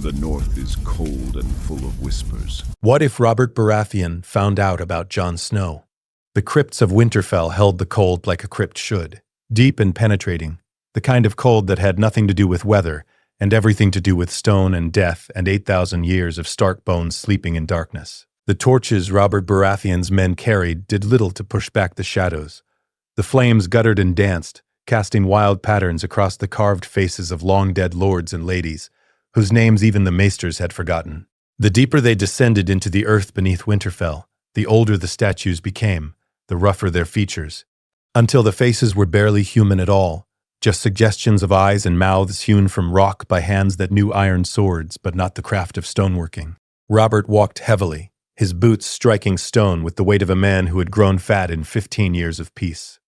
The north is cold and full of whispers. What if Robert Baratheon found out about Jon Snow? The crypts of Winterfell held the cold like a crypt should. Deep and penetrating. The kind of cold that had nothing to do with weather, and everything to do with stone and death and 8,000 years of Stark bones sleeping in darkness. The torches Robert Baratheon's men carried did little to push back the shadows. The flames guttered and danced, casting wild patterns across the carved faces of long-dead lords and ladies, whose names even the maesters had forgotten. The deeper they descended into the earth beneath Winterfell, the older the statues became, the rougher their features, until the faces were barely human at all, just suggestions of eyes and mouths hewn from rock by hands that knew iron swords but not the craft of stoneworking. Robert walked heavily, his boots striking stone with the weight of a man who had grown fat in 15 years of peace.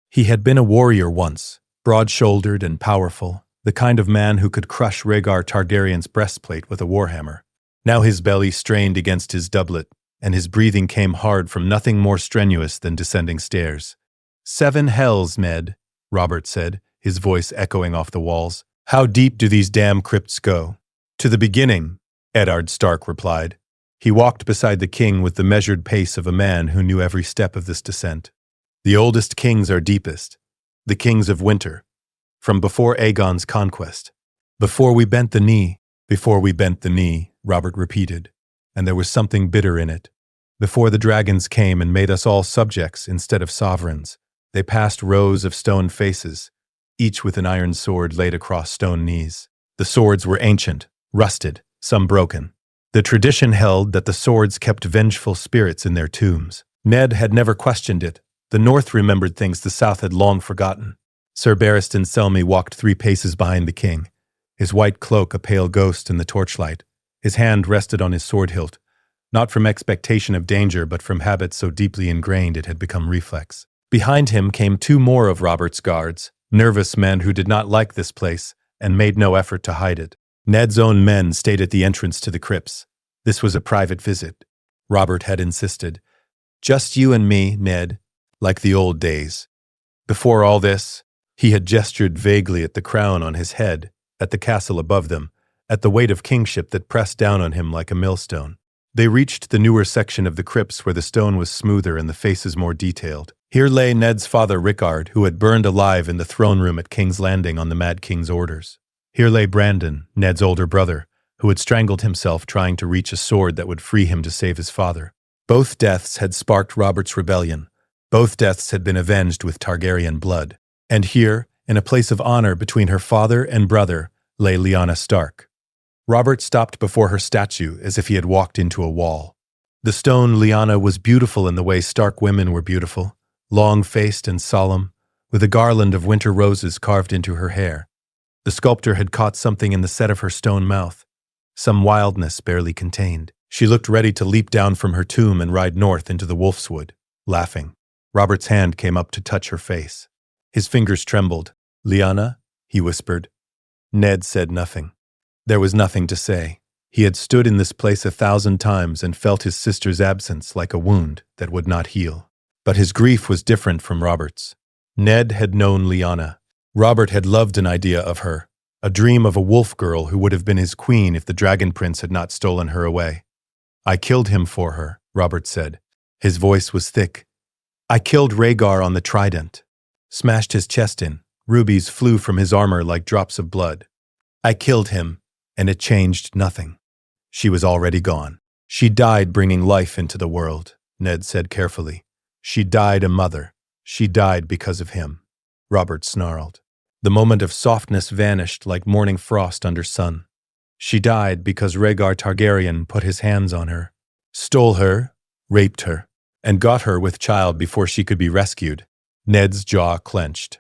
He had been a warrior once, broad-shouldered and powerful, the kind of man who could crush Rhaegar Targaryen's breastplate with a warhammer. Now his belly strained against his doublet, and his breathing came hard from nothing more strenuous than descending stairs. 7 hells, Ned, Robert said, his voice echoing off the walls. How deep do these damn crypts go? To the beginning, Eddard Stark replied. He walked beside the king with the measured pace of a man who knew every step of this descent. The oldest kings are deepest, the kings of winter, from before Aegon's conquest. Before we bent the knee, Robert repeated, and there was something bitter in it. Before the dragons came and made us all subjects instead of sovereigns, they passed rows of stone faces, each with an iron sword laid across stone knees. The swords were ancient, rusted, some broken. The tradition held that the swords kept vengeful spirits in their tombs. Ned had never questioned it. The North remembered things the South had long forgotten. Sir Barristan Selmy walked 3 paces behind the king, his white cloak a pale ghost in the torchlight. His hand rested on his sword hilt, not from expectation of danger but from habit so deeply ingrained it had become reflex. Behind him came 2 more of Robert's guards, nervous men who did not like this place and made no effort to hide it. Ned's own men stayed at the entrance to the crypts. This was a private visit. Robert had insisted. Just you and me, Ned, like the old days. Before all this, he had gestured vaguely at the crown on his head, at the castle above them, at the weight of kingship that pressed down on him like a millstone. They reached the newer section of the crypts where the stone was smoother and the faces more detailed. Here lay Ned's father Rhaegar, who had burned alive in the throne room at King's Landing on the Mad King's orders. Here lay Brandon, Ned's older brother, who had strangled himself trying to reach a sword that would free him to save his father. Both deaths had sparked Robert's rebellion. Both deaths had been avenged with Targaryen blood. And here, in a place of honor between her father and brother, lay Lyanna Stark. Robert stopped before her statue as if he had walked into a wall. The stone Lyanna was beautiful in the way Stark women were beautiful, long-faced and solemn, with a garland of winter roses carved into her hair. The sculptor had caught something in the set of her stone mouth, some wildness barely contained. She looked ready to leap down from her tomb and ride north into the Wolfswood, laughing. Robert's hand came up to touch her face. His fingers trembled. Lyanna, he whispered. Ned said nothing. There was nothing to say. He had stood in this place 1,000 times and felt his sister's absence like a wound that would not heal. But his grief was different from Robert's. Ned had known Lyanna. Robert had loved an idea of her, a dream of a wolf girl who would have been his queen if the dragon prince had not stolen her away. I killed him for her, Robert said. His voice was thick. I killed Rhaegar on the trident. Smashed his chest in. Rubies flew from his armor like drops of blood. I killed him, and it changed nothing. She was already gone. She died bringing life into the world, Ned said carefully. She died a mother. She died because of him. Robert snarled. The moment of softness vanished like morning frost under sun. She died because Rhaegar Targaryen put his hands on her, stole her, raped her, and got her with child before she could be rescued. Ned's jaw clenched.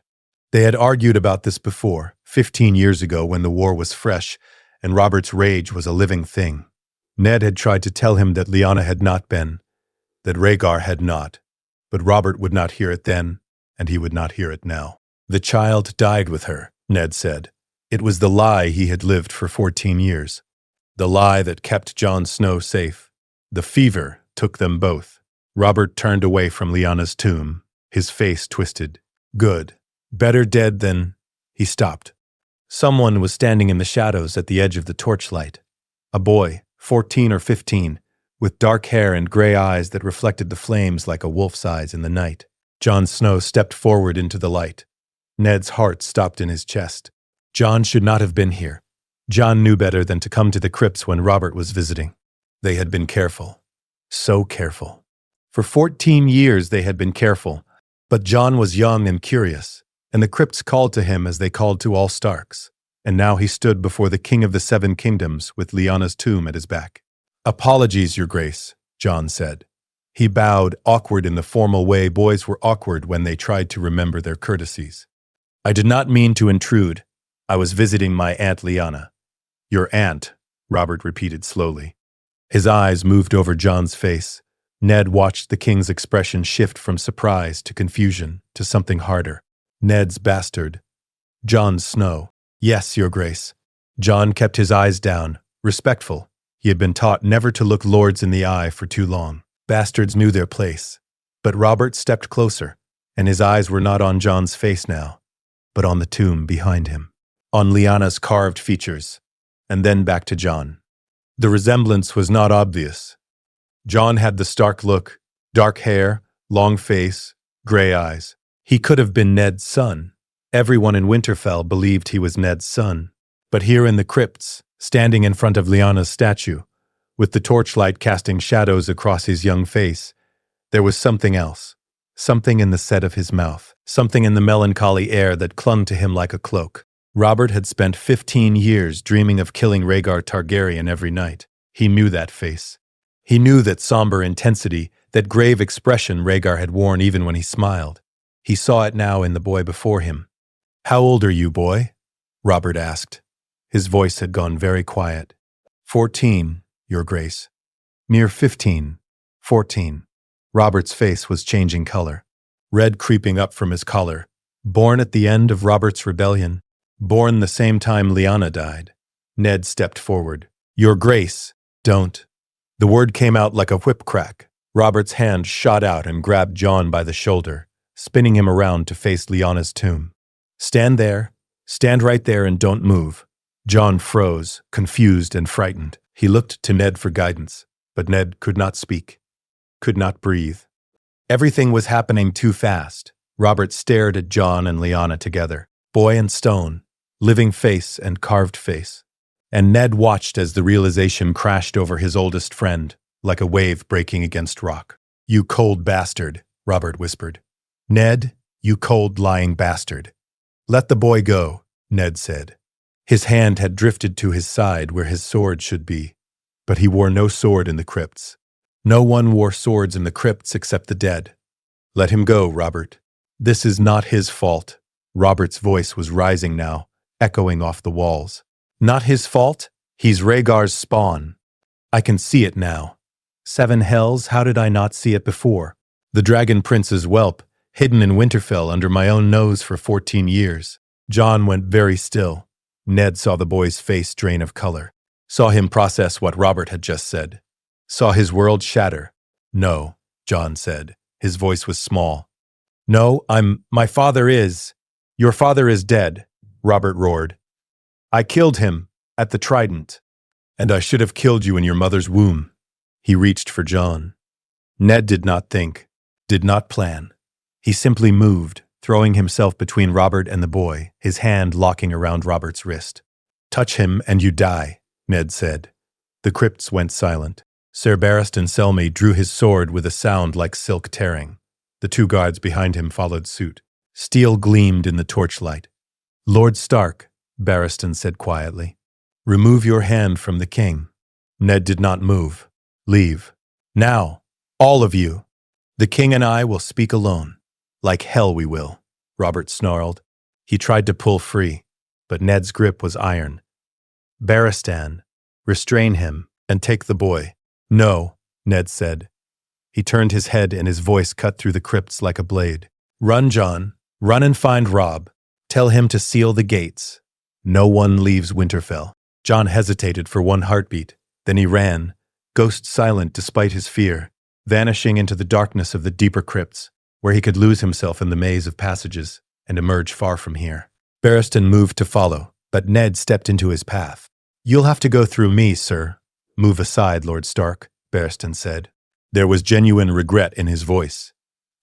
They had argued about this before, 15 years ago when the war was fresh, and Robert's rage was a living thing. Ned had tried to tell him that Lyanna had not been, that Rhaegar had not, but Robert would not hear it then, and he would not hear it now. The child died with her, Ned said. It was the lie he had lived for 14 years. The lie that kept Jon Snow safe. The fever took them both. Robert turned away from Lyanna's tomb, his face twisted. Good. Better dead than... He stopped. Someone was standing in the shadows at the edge of the torchlight. A boy, 14 or 15, with dark hair and gray eyes that reflected the flames like a wolf's eyes in the night. Jon Snow stepped forward into the light. Ned's heart stopped in his chest. Jon should not have been here. Jon knew better than to come to the crypts when Robert was visiting. They had been careful. So careful. For 14 years they had been careful, but Jon was young and curious, and the crypts called to him as they called to all Starks, and now he stood before the King of the Seven Kingdoms with Lyanna's tomb at his back. "Apologies, Your Grace," Jon said. He bowed, awkward in the formal way boys were awkward when they tried to remember their courtesies. "I did not mean to intrude. I was visiting my Aunt Lyanna." "Your aunt," Robert repeated slowly. His eyes moved over Jon's face. Ned watched the king's expression shift from surprise to confusion to something harder. "Ned's bastard." "Jon Snow." "Yes, Your Grace." Jon kept his eyes down, respectful. He had been taught never to look lords in the eye for too long. Bastards knew their place. But Robert stepped closer, and his eyes were not on Jon's face now, but on the tomb behind him, on Lyanna's carved features, and then back to Jon. The resemblance was not obvious. Jon had the Stark look, dark hair, long face, gray eyes. He could have been Ned's son. Everyone in Winterfell believed he was Ned's son. But here in the crypts, standing in front of Lyanna's statue, with the torchlight casting shadows across his young face, there was something else. Something in the set of his mouth. Something in the melancholy air that clung to him like a cloak. Robert had spent 15 years dreaming of killing Rhaegar Targaryen every night. He knew that face. He knew that somber intensity, that grave expression Rhaegar had worn even when he smiled. He saw it now in the boy before him. "How old are you, boy?" Robert asked. His voice had gone very quiet. 14, Your Grace." "Mere 15. 14. Robert's face was changing color. Red creeping up from his collar. Born at the end of Robert's rebellion. Born the same time Lyanna died. Ned stepped forward. "Your Grace, don't." The word came out like a whip crack. Robert's hand shot out and grabbed Jon by the shoulder, spinning him around to face Lyanna's tomb. "Stand there. Stand right there and don't move." Jon froze, confused and frightened. He looked to Ned for guidance, but Ned could not speak, could not breathe. Everything was happening too fast. Robert stared at Jon and Lyanna together, boy and stone, living face and carved face. And Ned watched as the realization crashed over his oldest friend, like a wave breaking against rock. "You cold bastard," Robert whispered. "Ned, you cold lying bastard." "Let the boy go," Ned said. His hand had drifted to his side where his sword should be, but he wore no sword in the crypts. No one wore swords in the crypts except the dead. "Let him go, Robert. This is not his fault." Robert's voice was rising now, echoing off the walls. "Not his fault? He's Rhaegar's spawn. I can see it now. 7 hells, how did I not see it before? The Dragon Prince's whelp, hidden in Winterfell under my own nose for 14 years. Jon went very still. Ned saw the boy's face drain of color, saw him process what Robert had just said, saw his world shatter. "No," Jon said. His voice was small. "No, my father is. Your father is dead," Robert roared. "I killed him, at the Trident. And I should have killed you in your mother's womb." He reached for Jon. Ned did not think, did not plan. He simply moved, throwing himself between Robert and the boy, his hand locking around Robert's wrist. "Touch him and you die," Ned said. The crypts went silent. Ser Barristan Selmy drew his sword with a sound like silk tearing. The 2 guards behind him followed suit. Steel gleamed in the torchlight. "Lord Stark," Barristan said quietly, "remove your hand from the king." Ned did not move. "Leave. Now, all of you. The king and I will speak alone. Like hell we will," Robert snarled. He tried to pull free, but Ned's grip was iron. "Barristan, restrain him and take the boy." "No," Ned said. He turned his head and his voice cut through the crypts like a blade. "Run, Jon. Run and find Robb. Tell him to seal the gates. No one leaves Winterfell." Jon hesitated for 1 heartbeat. Then he ran, ghost silent despite his fear, vanishing into the darkness of the deeper crypts, where he could lose himself in the maze of passages and emerge far from here. Barristan moved to follow, but Ned stepped into his path. "You'll have to go through me, sir," Move aside, Lord Stark, Barristan said. There was genuine regret in his voice.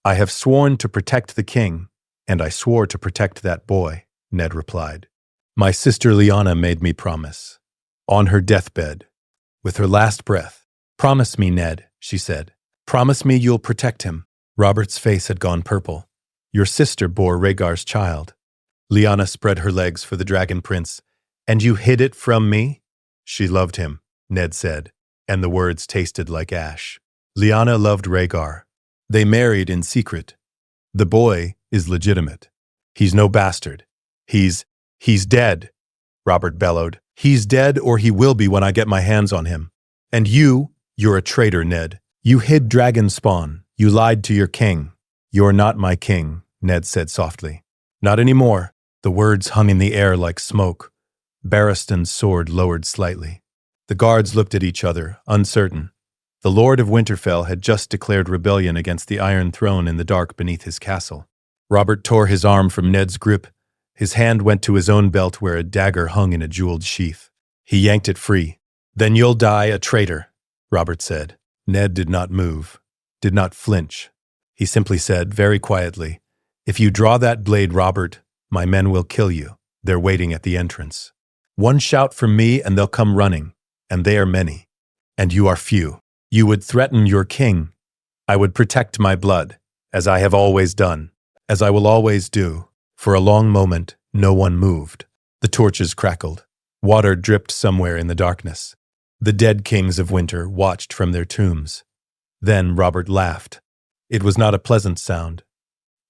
I have sworn to protect the king, and I swore to protect that boy, Ned replied. My sister Lyanna made me promise. On her deathbed, with her last breath. Promise me, Ned, she said. Promise me you'll protect him. Robert's face had gone purple. Your sister bore Rhaegar's child. Lyanna spread her legs for the dragon prince. And you hid it from me? She loved him, Ned said, and the words tasted like ash. Lyanna loved Rhaegar. They married in secret. The boy is legitimate. He's no bastard. He's dead, Robert bellowed. He's dead, or he will be when I get my hands on him. And you're a traitor, Ned. You hid dragon spawn. You lied to your king. You're not my king, Ned said softly. Not anymore. The words hung in the air like smoke. Barristan's sword lowered slightly. The guards looked at each other, uncertain. The Lord of Winterfell had just declared rebellion against the Iron Throne in the dark beneath his castle. Robert tore his arm from Ned's grip. His hand went to his own belt where a dagger hung in a jeweled sheath. He yanked it free. Then you'll die a traitor, Robert said. Ned did not move, did not flinch. He simply said, very quietly, If you draw that blade, Robert, my men will kill you. They're waiting at the entrance. One shout from me and they'll come running, and they are many. And you are few. You would threaten your king. I would protect my blood, as I have always done, as I will always do. For a long moment, no one moved. The torches crackled. Water dripped somewhere in the darkness. The dead kings of winter watched from their tombs. Then Robert laughed. It was not a pleasant sound.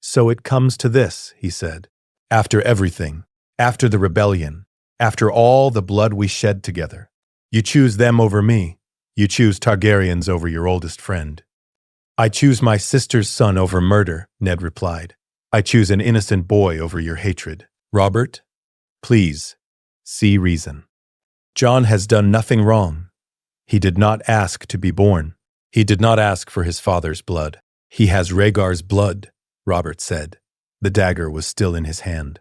So it comes to this, he said. After everything, after the rebellion, after all the blood we shed together, you choose them over me. You choose Targaryens over your oldest friend. I choose my sister's son over murder, Ned replied. I choose an innocent boy over your hatred. Robert, please, see reason. Jon has done nothing wrong. He did not ask to be born. He did not ask for his father's blood. He has Rhaegar's blood, Robert said. The dagger was still in his hand.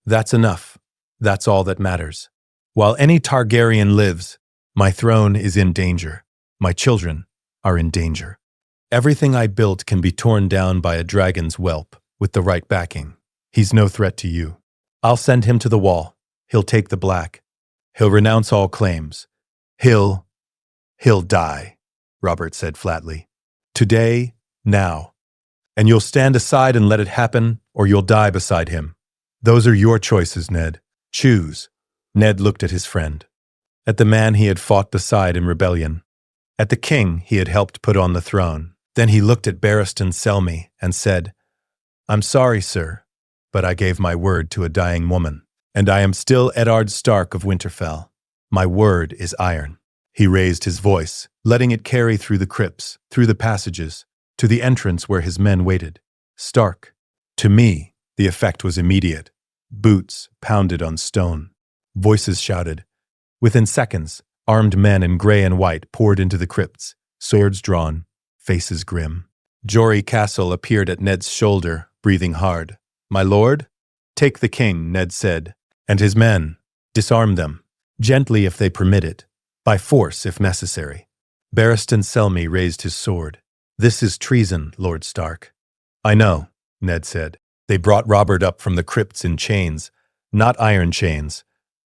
That's enough. That's all that matters. While any Targaryen lives, my throne is in danger. My children are in danger. Everything I built can be torn down by a dragon's whelp with the right backing. He's no threat to you. I'll send him to the wall. He'll take the black. He'll renounce all claims. He'll die, Robert said flatly. Today, now. And you'll stand aside and let it happen, or you'll die beside him. Those are your choices, Ned. Choose. Ned looked at his friend. At the man he had fought beside in rebellion. At the king he had helped put on the throne. Then he looked at Barristan Selmy and said, I'm sorry, sir, but I gave my word to a dying woman, and I am still Eddard Stark of Winterfell. My word is iron. He raised his voice, letting it carry through the crypts, through the passages, to the entrance where his men waited. Stark. To me, the effect was immediate. Boots pounded on stone. Voices shouted. Within seconds, armed men in gray and white poured into the crypts, swords drawn, faces grim. Jory Castle appeared at Ned's shoulder, breathing hard. My lord? Take the king, Ned said, and his men. Disarm them, gently if they permit it, by force if necessary. Barristan Selmy raised his sword. This is treason, Lord Stark. I know, Ned said. They brought Robert up from the crypts in chains, not iron chains.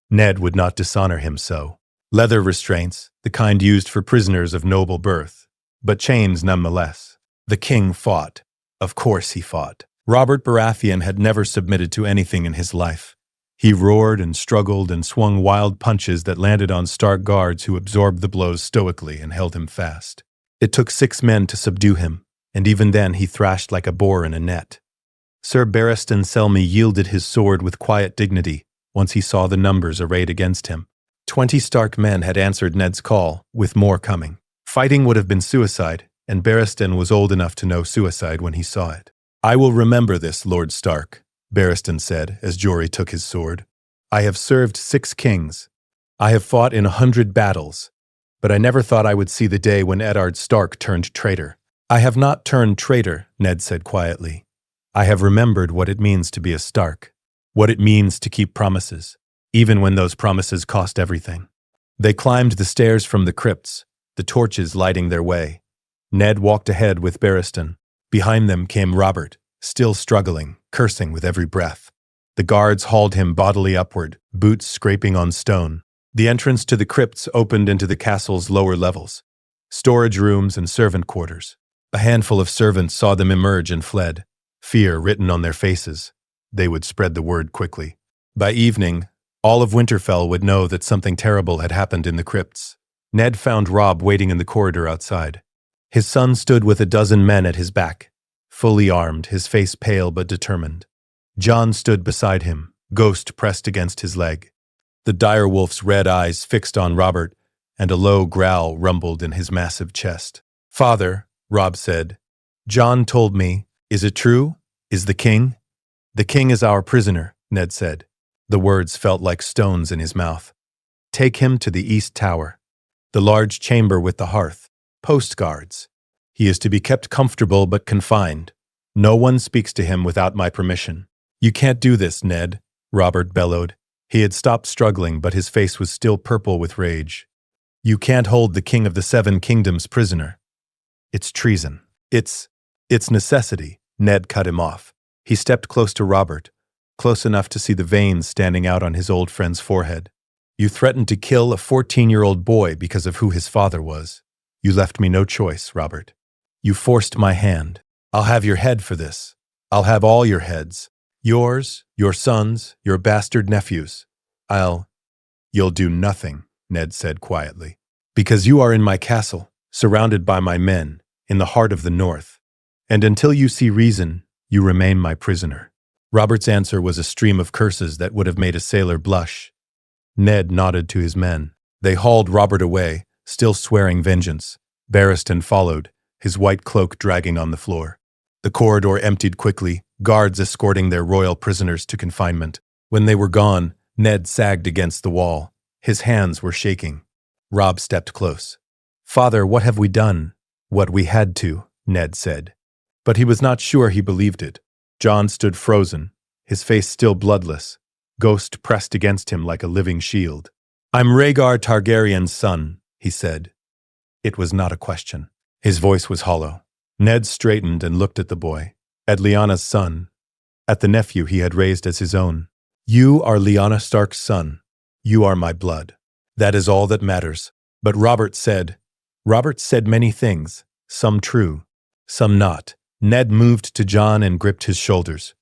Ned would not dishonor him so. Leather restraints, the kind used for prisoners of noble birth, but chains nonetheless. The king fought. Of course he fought. Robert Baratheon had never submitted to anything in his life. He roared and struggled and swung wild punches that landed on Stark guards who absorbed the blows stoically and held him fast. It took 6 men to subdue him, and even then he thrashed like a boar in a net. Sir Barristan Selmy yielded his sword with quiet dignity once he saw the numbers arrayed against him. 20 Stark men had answered Ned's call, with more coming. Fighting would have been suicide, and Barristan was old enough to know suicide when he saw it. I will remember this, Lord Stark, Barristan said as Jory took his sword. I have served 6 kings. I have fought in 100 battles, but I never thought I would see the day when Eddard Stark turned traitor. I have not turned traitor, Ned said quietly. I have remembered what it means to be a Stark, what it means to keep promises, even when those promises cost everything. They climbed the stairs from the crypts, the torches lighting their way. Ned walked ahead with Barristan. Behind them came Robert, still struggling, cursing with every breath. The guards hauled him bodily upward, boots scraping on stone. The entrance to the crypts opened into the castle's lower levels, storage rooms and servant quarters. A handful of servants saw them emerge and fled, fear written on their faces. They would spread the word quickly. By evening, all of Winterfell would know that something terrible had happened in the crypts. Ned found Robb waiting in the corridor outside. His son stood with a dozen men at his back, fully armed, his face pale but determined. Jon stood beside him, ghost pressed against his leg. The direwolf's red eyes fixed on Robert, and a low growl rumbled in his massive chest. "Father," Robb said, "Jon told me. Is it true? Is the king?" "The king is our prisoner," Ned said. The words felt like stones in his mouth. "Take him to the East Tower, the large chamber with the hearth. Post guards. He is to be kept comfortable but confined. No one speaks to him without my permission." "You can't do this, Ned," Robert bellowed. He had stopped struggling, but his face was still purple with rage. "You can't hold the King of the Seven Kingdoms prisoner. It's treason. It's necessity." Ned cut him off. He stepped close to Robert, close enough to see the veins standing out on his old friend's forehead. "You threatened to kill a 14-year-old boy because of who his father was. You left me no choice, Robert. You forced my hand. I'll have your head for this. I'll have all your heads. Yours, your sons, your bastard nephews. You'll do nothing," Ned said quietly. "Because you are in my castle, surrounded by my men, in the heart of the North. And until you see reason, you remain my prisoner." Robert's answer was a stream of curses that would have made a sailor blush. Ned nodded to his men. They hauled Robert away, still swearing vengeance. Barristan followed, his white cloak dragging on the floor. The corridor emptied quickly, guards escorting their royal prisoners to confinement. When they were gone, Ned sagged against the wall. His hands were shaking. Robb stepped close. "Father, what have we done?" "What we had to," Ned said. But he was not sure he believed it. Jon stood frozen, his face still bloodless, ghost pressed against him like a living shield. "I'm Rhaegar Targaryen's son," he said. It was not a question. His voice was hollow. Ned straightened and looked at the boy, at Lyanna's son, at the nephew he had raised as his own. "You are Lyanna Stark's son. You are my blood. That is all that matters." But Robert said many things, some true, some not. Ned moved to Jon and gripped his shoulders.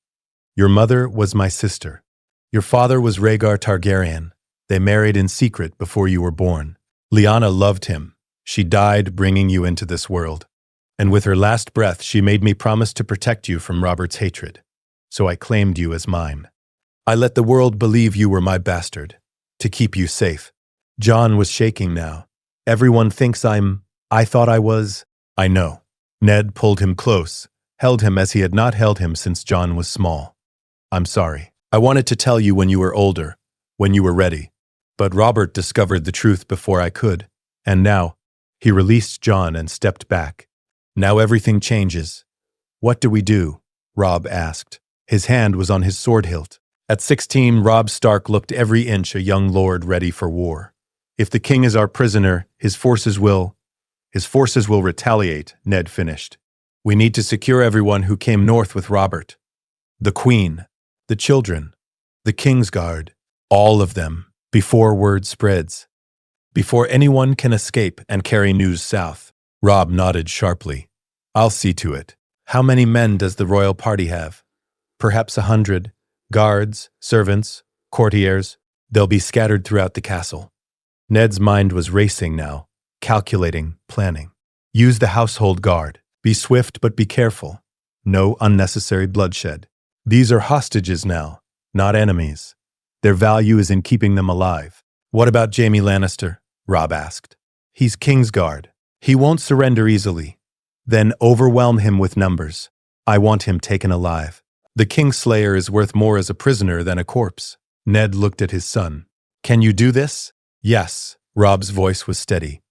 "Your mother was my sister. Your father was Rhaegar Targaryen. They married in secret before you were born. Lyanna loved him. She died bringing you into this world. And with her last breath, she made me promise to protect you from Robert's hatred. So I claimed you as mine. I let the world believe you were my bastard, to keep you safe." Jon was shaking now. "Everyone thinks I thought I was." "I know." Ned pulled him close, held him as he had not held him since Jon was small. "I'm sorry. I wanted to tell you when you were older, when you were ready. But Robert discovered the truth before I could. And now," he released Jon and stepped back. "Now everything changes." "What do we do?" Robb asked. His hand was on his sword hilt. At 16, Robb Stark looked every inch a young lord ready for war. "If the king is our prisoner, his forces will retaliate," Ned finished. "We need to secure everyone who came north with Robert. The queen, the children, the king's guard, all of them, before word spreads. Before anyone can escape and carry news south." Robb nodded sharply. "I'll see to it. How many men does the royal party have?" "Perhaps 100. Guards, servants, courtiers. They'll be scattered throughout the castle." Ned's mind was racing now, calculating, planning. "Use the household guard. Be swift but be careful. No unnecessary bloodshed. These are hostages now, not enemies. Their value is in keeping them alive." "What about Jaime Lannister?" Robb asked. "He's Kingsguard. He won't surrender easily." "Then overwhelm him with numbers. I want him taken alive. The Kingslayer is worth more as a prisoner than a corpse." Ned looked at his son. "Can you do this?" "Yes." Robb's voice was steady.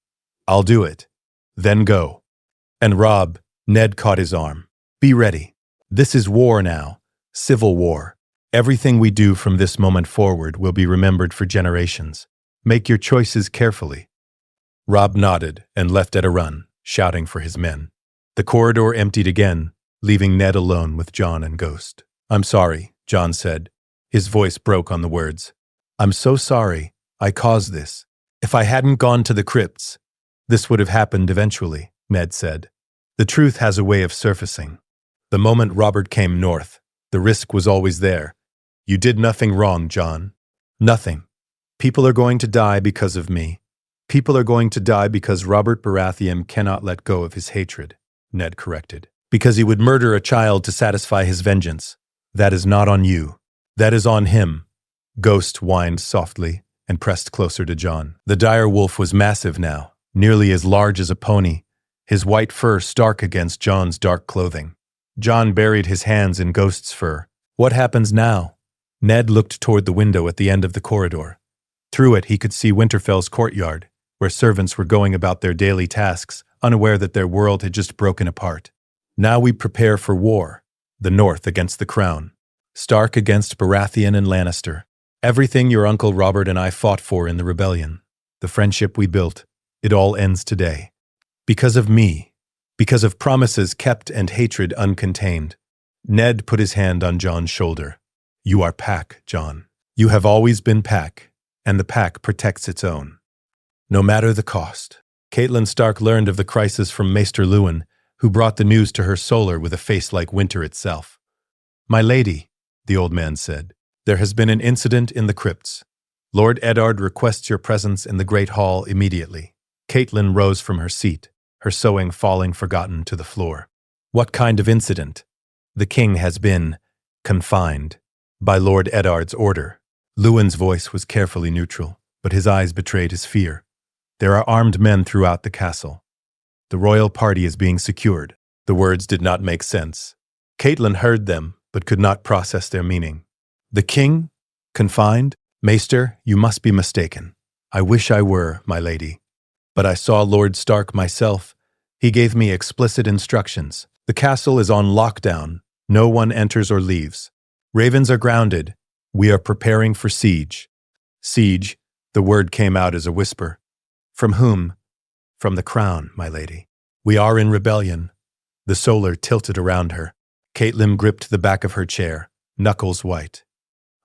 "I'll do it. Then go." "And Robb," Ned caught his arm. "Be ready. This is war now. Civil war. Everything we do from this moment forward will be remembered for generations. Make your choices carefully." Robb nodded and left at a run, shouting for his men. The corridor emptied again, leaving Ned alone with Jon and Ghost. "I'm sorry," Jon said. His voice broke on the words. "I'm so sorry. I caused this. If I hadn't gone to the crypts, this would have happened eventually," Ned said. "The truth has a way of surfacing. The moment Robert came north, the risk was always there. You did nothing wrong, Jon. Nothing. People are going to die because of me. People are going to die because Robert Baratheon cannot let go of his hatred," Ned corrected. "Because he would murder a child to satisfy his vengeance. That is not on you. That is on him." Ghost whined softly and pressed closer to Jon. The dire wolf was massive now, nearly as large as a pony, his white fur stark against Jon's dark clothing. Jon buried his hands in Ghost's fur. "What happens now?" Ned looked toward the window at the end of the corridor. Through it he could see Winterfell's courtyard, where servants were going about their daily tasks, unaware that their world had just broken apart. "Now we prepare for war. The North against the Crown. Stark against Baratheon and Lannister. Everything your Uncle Robert and I fought for in the rebellion. The friendship we built. It all ends today. Because of me. Because of promises kept and hatred uncontained." Ned put his hand on Jon's shoulder. "You are Pack, Jon. You have always been Pack, and the Pack protects its own. No matter the cost." Catelyn Stark learned of the crisis from Maester Luwin, who brought the news to her solar with a face like winter itself. "My lady," the old man said, "there has been an incident in the crypts. Lord Eddard requests your presence in the Great Hall immediately." Catelyn rose from her seat, her sewing falling forgotten to the floor. "What kind of incident?" "The king has been confined by Lord Eddard's order." Luwin's voice was carefully neutral, but his eyes betrayed his fear. "There are armed men throughout the castle. The royal party is being secured." The words did not make sense. Catelyn heard them, but could not process their meaning. "The king? Confined? Maester, you must be mistaken. I wish I were, my lady. But I saw Lord Stark myself. He gave me explicit instructions. The castle is on lockdown. No one enters or leaves. Ravens are grounded. We are preparing for siege." "Siege?" The word came out as a whisper. "From whom?" "From the crown, my lady. We are in rebellion." The solar tilted around her. Catelyn gripped the back of her chair, knuckles white.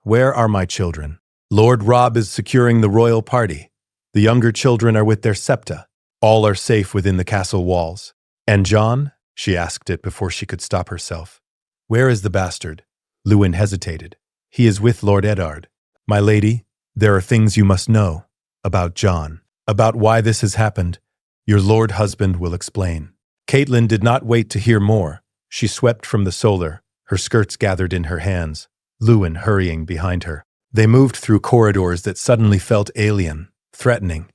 "Where are my children?" "Lord Robb is securing the royal party. The younger children are with their septa. All are safe within the castle walls." "And Jon?" She asked it before she could stop herself. "Where is the bastard?" Luwin hesitated. "He is with Lord Eddard." "My lady, there are things you must know. About Jon. About why this has happened. Your lord husband will explain." Catelyn did not wait to hear more. She swept from the solar, her skirts gathered in her hands, Luwin hurrying behind her. They moved through corridors that suddenly felt alien, threatening.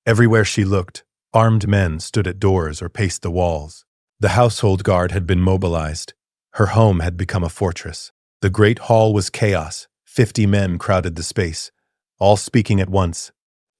Everywhere she looked, armed men stood at doors or paced the walls. The household guard had been mobilized. Her home had become a fortress. The great hall was chaos. 50 men crowded the space, all speaking at once.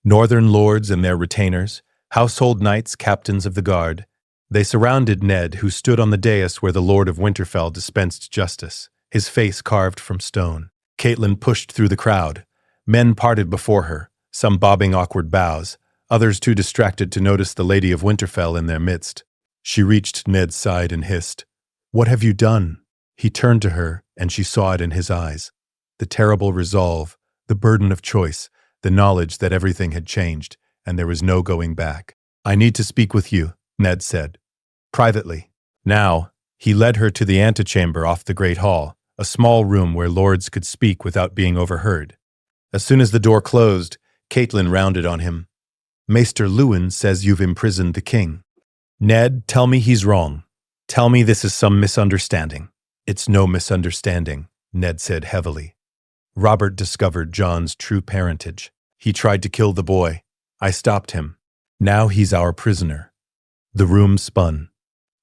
Northern lords and their retainers, household knights, captains of the guard. They surrounded Ned, who stood on the dais where the Lord of Winterfell dispensed justice, his face carved from stone. Catelyn pushed through the crowd. Men parted before her, some bobbing awkward bows, others too distracted to notice the Lady of Winterfell in their midst. She reached Ned's side and hissed, "What have you done?" He turned to her, and she saw it in his eyes. The terrible resolve, the burden of choice, the knowledge that everything had changed, and there was no going back. "I need to speak with you," Ned said. "Privately." Now, he led her to the antechamber off the great hall, a small room where lords could speak without being overheard. As soon as the door closed, Catelyn rounded on him. "Maester Luwin says you've imprisoned the king." "Ned, tell me he's wrong. Tell me this is some misunderstanding." "It's no misunderstanding," Ned said heavily. "Robert discovered Jon's true parentage. He tried to kill the boy. I stopped him. Now he's our prisoner." The room spun.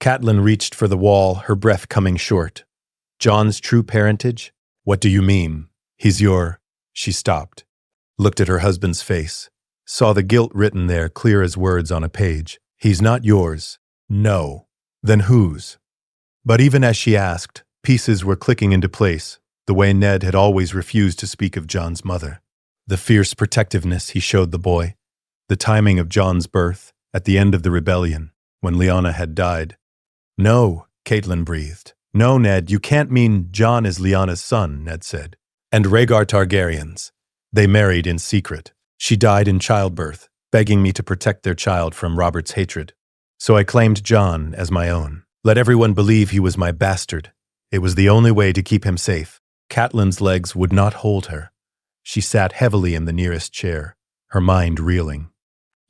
Catelyn reached for the wall, her breath coming short. "Jon's true parentage? What do you mean? He's your—" She stopped, looked at her husband's face, saw the guilt written there clear as words on a page. "He's not yours." "No." "Then whose?" But even as she asked, pieces were clicking into place, the way Ned had always refused to speak of Jon's mother. The fierce protectiveness he showed the boy, the timing of Jon's birth, at the end of the rebellion, when Lyanna had died. "No," Catelyn breathed. "No, Ned, you can't mean Jon is Lyanna's son," Ned said. "And Rhaegar Targaryens. They married in secret. She died in childbirth, begging me to protect their child from Robert's hatred. So I claimed Jon as my own. Let everyone believe he was my bastard. It was the only way to keep him safe." Catelyn's legs would not hold her. She sat heavily in the nearest chair, her mind reeling.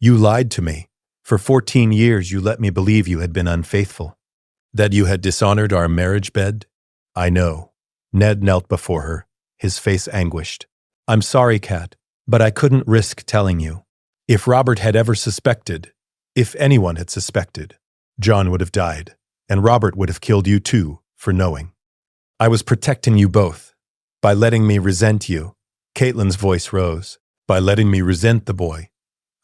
"You lied to me. For 14 years you let me believe you had been unfaithful. That you had dishonored our marriage bed? I know." Ned knelt before her, his face anguished. "I'm sorry, Cat, but I couldn't risk telling you. If Robert had ever suspected, if anyone had suspected, Jon would have died, and Robert would have killed you too, for knowing. I was protecting you both. By letting me resent you," Catelyn's voice rose, "by letting me resent the boy.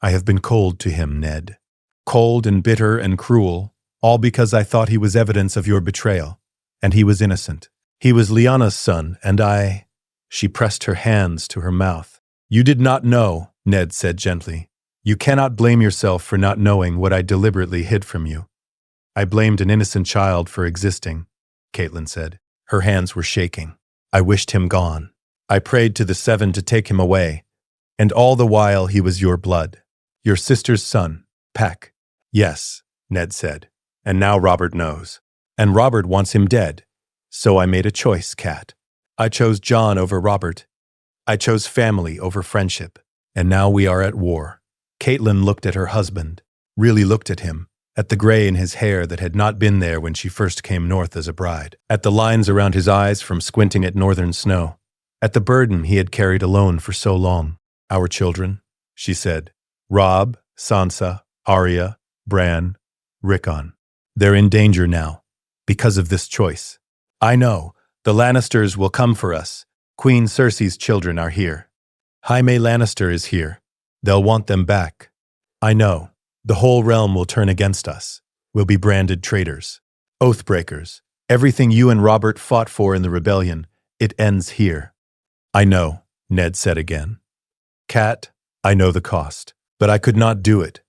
I have been cold to him, Ned. Cold and bitter and cruel, all because I thought he was evidence of your betrayal, and he was innocent. He was Lyanna's son, and I—" She pressed her hands to her mouth. "You did not know," Ned said gently. "You cannot blame yourself for not knowing what I deliberately hid from you." "I blamed an innocent child for existing," Catelyn said. Her hands were shaking. "I wished him gone. I prayed to the Seven to take him away, and all the while he was your blood. Your sister's son, Peck." "Yes," Ned said. "And now Robert knows. And Robert wants him dead. So I made a choice, Cat. I chose Jon over Robert. I chose family over friendship. And now we are at war." Catelyn looked at her husband, really looked at him, at the gray in his hair that had not been there when she first came north as a bride, at the lines around his eyes from squinting at northern snow, at the burden he had carried alone for so long. "Our children," she said. "Robb, Sansa, Arya, Bran, Rickon. They're in danger now, because of this choice. I know, the Lannisters will come for us. Queen Cersei's children are here. Jaime Lannister is here. They'll want them back. I know, the whole realm will turn against us. We'll be branded traitors, oathbreakers. Everything you and Robert fought for in the rebellion, it ends here." "I know," Ned said again. "Cat, I know the cost. But I could not do it.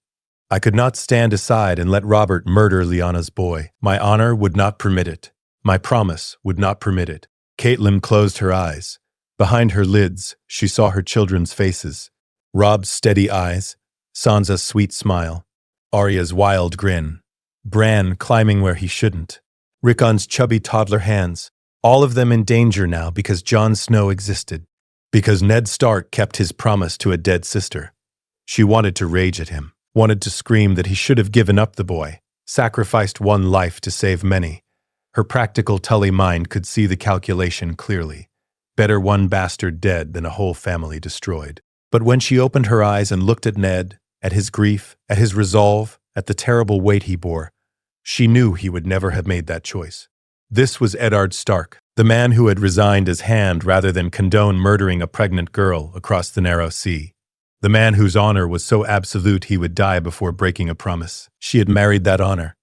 I could not stand aside and let Robert murder Lyanna's boy. My honor would not permit it. My promise would not permit it." Catelyn closed her eyes. Behind her lids, she saw her children's faces. Robb's steady eyes, Sansa's sweet smile, Arya's wild grin, Bran climbing where he shouldn't, Rickon's chubby toddler hands, all of them in danger now because Jon Snow existed, because Ned Stark kept his promise to a dead sister. She wanted to rage at him, wanted to scream that he should have given up the boy, sacrificed one life to save many. Her practical Tully mind could see the calculation clearly. Better one bastard dead than a whole family destroyed. But when she opened her eyes and looked at Ned, at his grief, at his resolve, at the terrible weight he bore, she knew he would never have made that choice. This was Eddard Stark, the man who had resigned his hand rather than condone murdering a pregnant girl across the narrow sea. The man whose honor was so absolute he would die before breaking a promise. She had married that honor.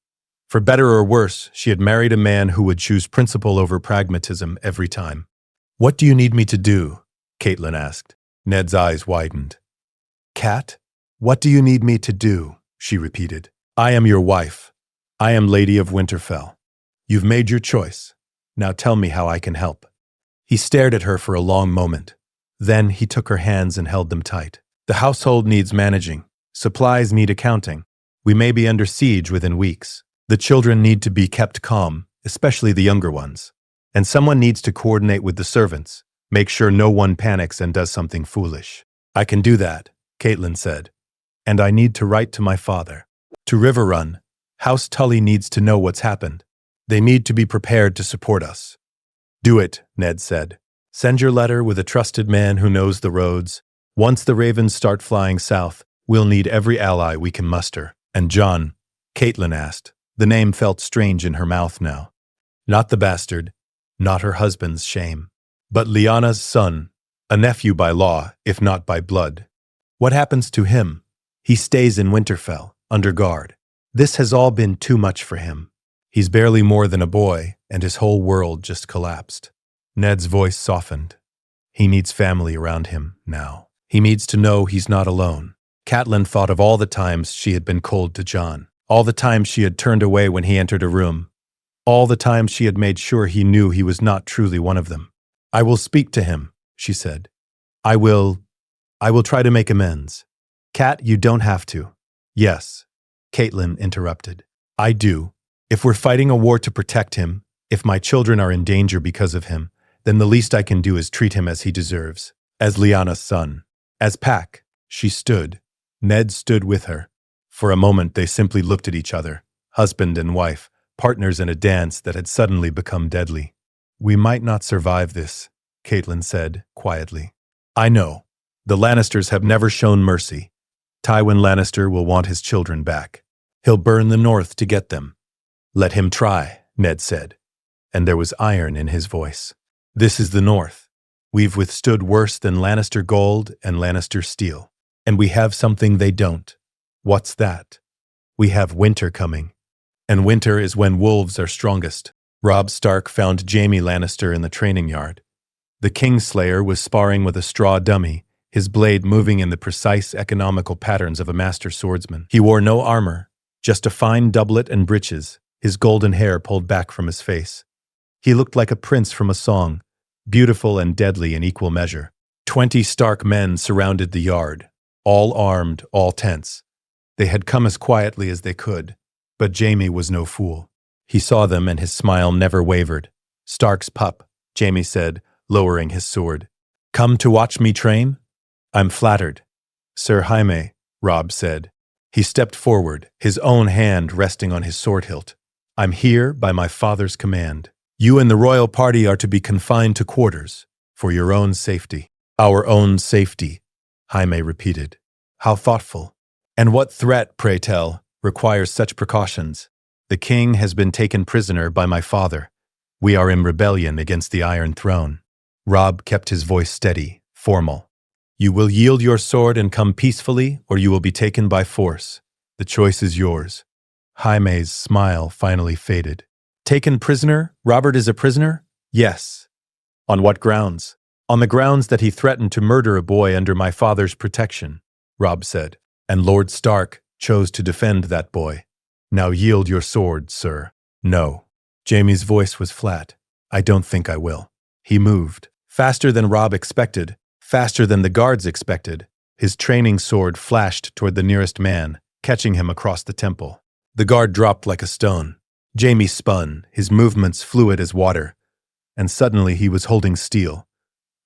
For better or worse, she had married a man who would choose principle over pragmatism every time. "What do you need me to do?" Catelyn asked. Ned's eyes widened. "Cat, what do you need me to do?" she repeated. "I am your wife. I am Lady of Winterfell. You've made your choice. Now tell me how I can help." He stared at her for a long moment. Then he took her hands and held them tight. "The household needs managing. Supplies need accounting. We may be under siege within weeks. The children need to be kept calm, especially the younger ones. And someone needs to coordinate with the servants, make sure no one panics and does something foolish." "I can do that," Catelyn said. "And I need to write to my father. To River Run, House Tully needs to know what's happened. They need to be prepared to support us." "Do it," Ned said. "Send your letter with a trusted man who knows the roads. Once the ravens start flying south, we'll need every ally we can muster." "And Jon?" Catelyn asked. The name felt strange in her mouth now. Not the bastard, not her husband's shame, but Lyanna's son, a nephew by law, if not by blood. What happens to him? He stays in Winterfell, under guard. This has all been too much for him. He's barely more than a boy, and his whole world just collapsed. Ned's voice softened. He needs family around him now. He needs to know he's not alone. Catelyn thought of all the times she had been cold to Jon, all the times she had turned away when he entered a room, all the times she had made sure he knew he was not truly one of them. "I will speak to him," she said. I will try to make amends." "Cat, you don't have to." "Yes," Catelyn interrupted. "I do. If we're fighting a war to protect him, if my children are in danger because of him, then the least I can do is treat him as he deserves, as Lyanna's son. As Pack." She stood. Ned stood with her. For a moment they simply looked at each other, husband and wife, partners in a dance that had suddenly become deadly. "We might not survive this," Catelyn said quietly. "I know. The Lannisters have never shown mercy. Tywin Lannister will want his children back. He'll burn the North to get them." "Let him try," Ned said, and there was iron in his voice. "This is the North. We've withstood worse than Lannister gold and Lannister steel. And we have something they don't." "What's that?" "We have winter coming. And winter is when wolves are strongest." Robb Stark found Jaime Lannister in the training yard. The Kingslayer was sparring with a straw dummy, his blade moving in the precise economical patterns of a master swordsman. He wore no armor, just a fine doublet and breeches, his golden hair pulled back from his face. He looked like a prince from a song, beautiful and deadly in equal measure. 20 Stark men surrounded the yard, all armed, all tense. They had come as quietly as they could, but Jaime was no fool. He saw them and his smile never wavered. "Stark's pup," Jaime said, lowering his sword. "Come to watch me train?" "I'm flattered." "Sir Jaime," Robb said. He stepped forward, his own hand resting on his sword hilt. "I'm here by my father's command. You and the royal party are to be confined to quarters, for your own safety." "Our own safety," Jaime repeated. "How thoughtful. And what threat, pray tell, requires such precautions?" "The king has been taken prisoner by my father. We are in rebellion against the Iron Throne." Robb kept his voice steady, formal. "You will yield your sword and come peacefully, or you will be taken by force. The choice is yours." Jaime's smile finally faded. "Taken prisoner? Robert is a prisoner?" "Yes." "On what grounds?" "On the grounds that he threatened to murder a boy under my father's protection," Robb said. "And Lord Stark chose to defend that boy. Now yield your sword, sir." "No." Jaime's voice was flat. "I don't think I will." He moved. Faster than Robb expected, faster than the guards expected. His training sword flashed toward the nearest man, catching him across the temple. The guard dropped like a stone. Jaime spun, his movements fluid as water, and suddenly he was holding steel.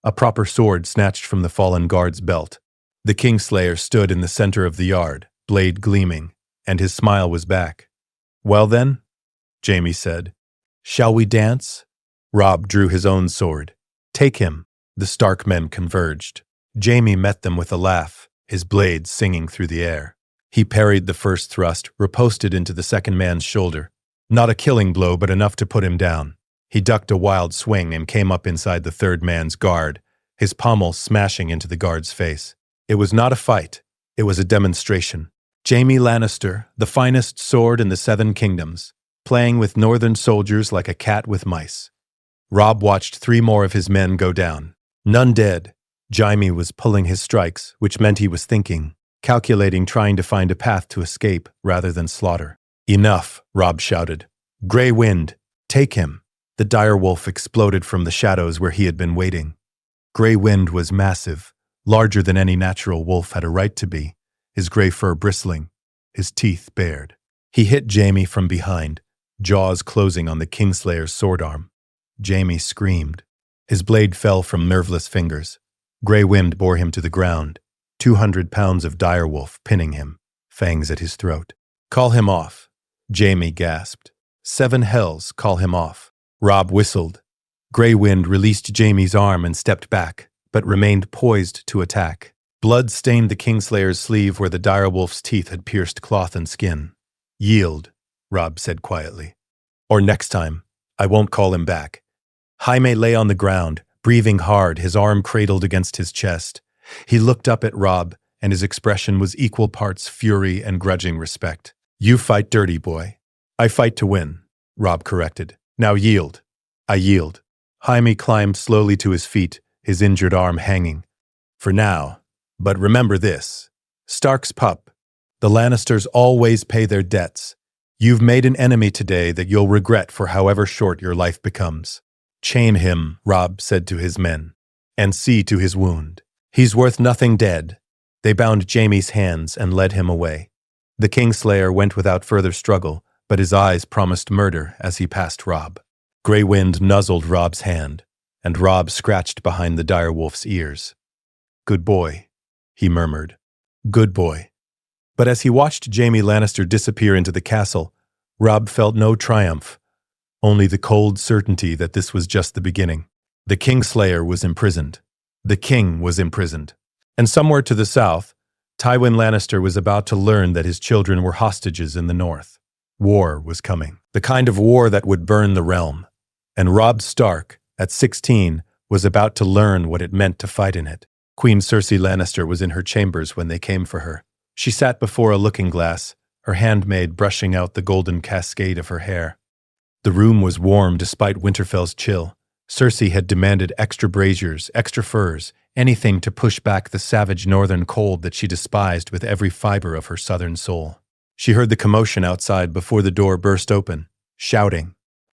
A proper sword snatched from the fallen guard's belt. The Kingslayer stood in the center of the yard, blade gleaming, and his smile was back. "Well then," Jaime said. "Shall we dance?" Robb drew his own sword. "Take him." The Stark men converged. Jaime met them with a laugh, his blade singing through the air. He parried the first thrust, riposted into the second man's shoulder. Not a killing blow, but enough to put him down. He ducked a wild swing and came up inside the third man's guard, his pommel smashing into the guard's face. It was not a fight. It was a demonstration. Jaime Lannister, the finest sword in the Seven Kingdoms, playing with northern soldiers like a cat with mice. Robb watched 3 more of his men go down. None dead. Jaime was pulling his strikes, which meant he was thinking, calculating, trying to find a path to escape rather than slaughter. "Enough," Robb shouted. "Grey Wind, take him." The direwolf exploded from the shadows where he had been waiting. Grey Wind was massive, larger than any natural wolf had a right to be, his gray fur bristling, his teeth bared. He hit Jaime from behind, jaws closing on the Kingslayer's sword arm. Jaime screamed. His blade fell from nerveless fingers. Grey Wind bore him to the ground, 200 pounds of direwolf pinning him, fangs at his throat. "Call him off," Jaime gasped. "7 hells, call him off." Robb whistled. Grey Wind released Jaime's arm and stepped back, but remained poised to attack. Blood stained the Kingslayer's sleeve where the direwolf's teeth had pierced cloth and skin. "Yield," Robb said quietly. "Or next time, I won't call him back." Jaime lay on the ground, breathing hard, his arm cradled against his chest. He looked up at Robb, and his expression was equal parts fury and grudging respect. "You fight dirty, boy." "I fight to win," Robb corrected. "Now yield." "I yield." Jaime climbed slowly to his feet, his injured arm hanging. "For now, But remember this. Stark's pup. The Lannisters always pay their debts. You've made an enemy today that you'll regret for however short your life becomes. Chain him, Robb said to his men, and see to his wound. He's worth nothing dead. They bound Jaime's hands and led him away. The Kingslayer went without further struggle, but his eyes promised murder as he passed Robb. Grey Wind nuzzled Robb's hand, and Robb scratched behind the direwolf's ears. "Good boy," he murmured. "Good boy." But as he watched Jaime Lannister disappear into the castle, Robb felt no triumph, only the cold certainty that this was just the beginning. The Kingslayer was imprisoned. The king was imprisoned. And somewhere to the south, Tywin Lannister was about to learn that his children were hostages in the north. War was coming, the kind of war that would burn the realm. And Robb Stark, at 16, was about to learn what it meant to fight in it. Queen Cersei Lannister was in her chambers when they came for her. She sat before a looking-glass, her handmaid brushing out the golden cascade of her hair. The room was warm despite Winterfell's chill. Cersei had demanded extra braziers, extra furs, anything to push back the savage northern cold that she despised with every fiber of her southern soul. She heard the commotion outside before the door burst open, shouting.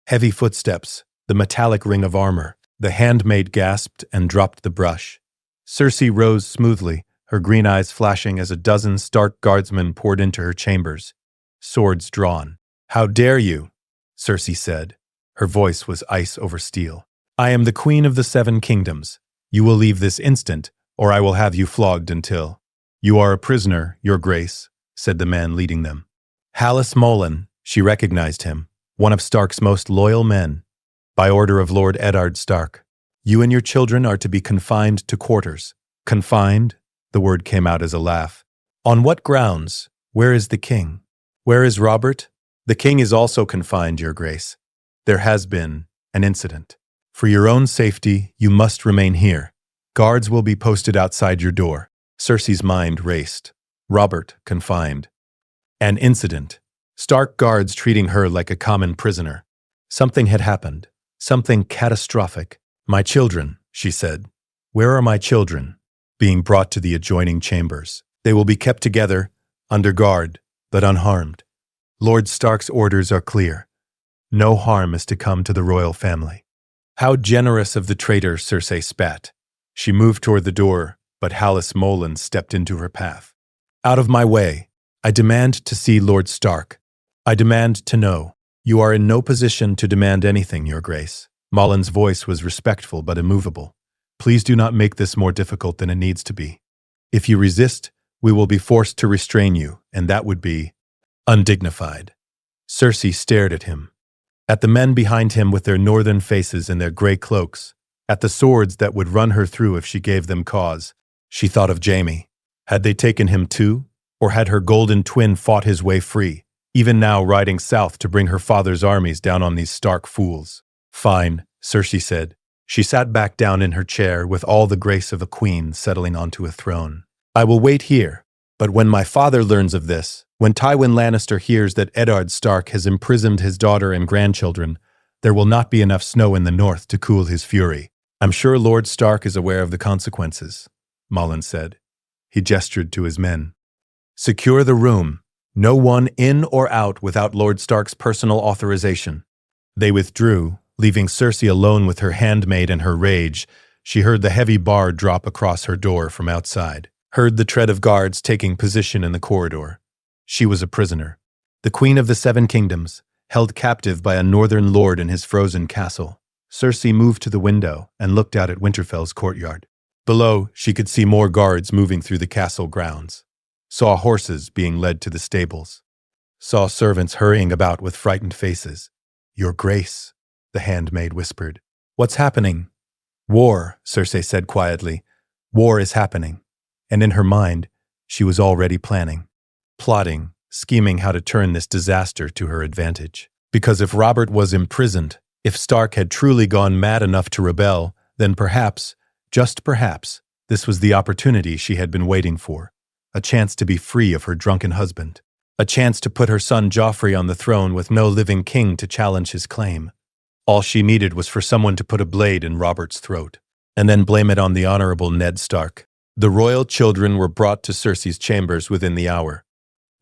Heavy footsteps, the metallic ring of armor. The handmaid gasped and dropped the brush. Cersei rose smoothly, her green eyes flashing as a dozen Stark guardsmen poured into her chambers, swords drawn. "How dare you?" Cersei said. Her voice was ice over steel. "I am the Queen of the Seven Kingdoms. You will leave this instant, or I will have you flogged until—" "You are a prisoner, Your Grace," said the man leading them. Hallis Molan, she recognized him, one of Stark's most loyal men. "By order of Lord Eddard Stark. You and your children are to be confined to quarters." "Confined?" The word came out as a laugh. "On what grounds? Where is the king? Where is Robert?" "The king is also confined, Your Grace. There has been an incident. For your own safety, you must remain here. Guards will be posted outside your door." Cersei's mind raced. Robert confined. An incident. Stark guards treating her like a common prisoner. Something had happened. Something catastrophic. "My children," she said. "Where are my children?" Being brought to the adjoining chambers. "They will be kept together, under guard, but unharmed. Lord Stark's orders are clear. No harm is to come to the royal family." "How generous of the traitor," Cersei spat. She moved toward the door, but Hallis Molan stepped into her path. "Out of my way. I demand to see Lord Stark. I demand to know." "You are in no position to demand anything, Your Grace." Molan's voice was respectful but immovable. "Please do not make this more difficult than it needs to be. If you resist, we will be forced to restrain you, and that would be undignified." Cersei stared at him, at the men behind him with their northern faces and their gray cloaks, at the swords that would run her through if she gave them cause. She thought of Jaime. Had they taken him too? Or had her golden twin fought his way free, even now riding south to bring her father's armies down on these Stark fools? "Fine," Cersei said. She sat back down in her chair with all the grace of a queen settling onto a throne. "I will wait here, but when my father learns of this, when Tywin Lannister hears that Eddard Stark has imprisoned his daughter and grandchildren, there will not be enough snow in the north to cool his fury." "I'm sure Lord Stark is aware of the consequences," Molan said. He gestured to his men. "Secure the room. No one in or out without Lord Stark's personal authorization." They withdrew, leaving Cersei alone with her handmaid and her rage. She heard the heavy bar drop across her door from outside, heard the tread of guards taking position in the corridor. She was a prisoner. The Queen of the Seven Kingdoms, held captive by a northern lord in his frozen castle. Cersei moved to the window and looked out at Winterfell's courtyard. Below, she could see more guards moving through the castle grounds. Saw horses being led to the stables. Saw servants hurrying about with frightened faces. "Your Grace," the handmaid whispered. "What's happening?" "War," Cersei said quietly. "War is happening." And in her mind, she was already planning. Plotting, scheming how to turn this disaster to her advantage. Because if Robert was imprisoned, if Stark had truly gone mad enough to rebel, then perhaps, just perhaps, this was the opportunity she had been waiting for. A chance to be free of her drunken husband. A chance to put her son Joffrey on the throne with no living king to challenge his claim. All she needed was for someone to put a blade in Robert's throat, and then blame it on the Honorable Ned Stark. The royal children were brought to Cersei's chambers within the hour.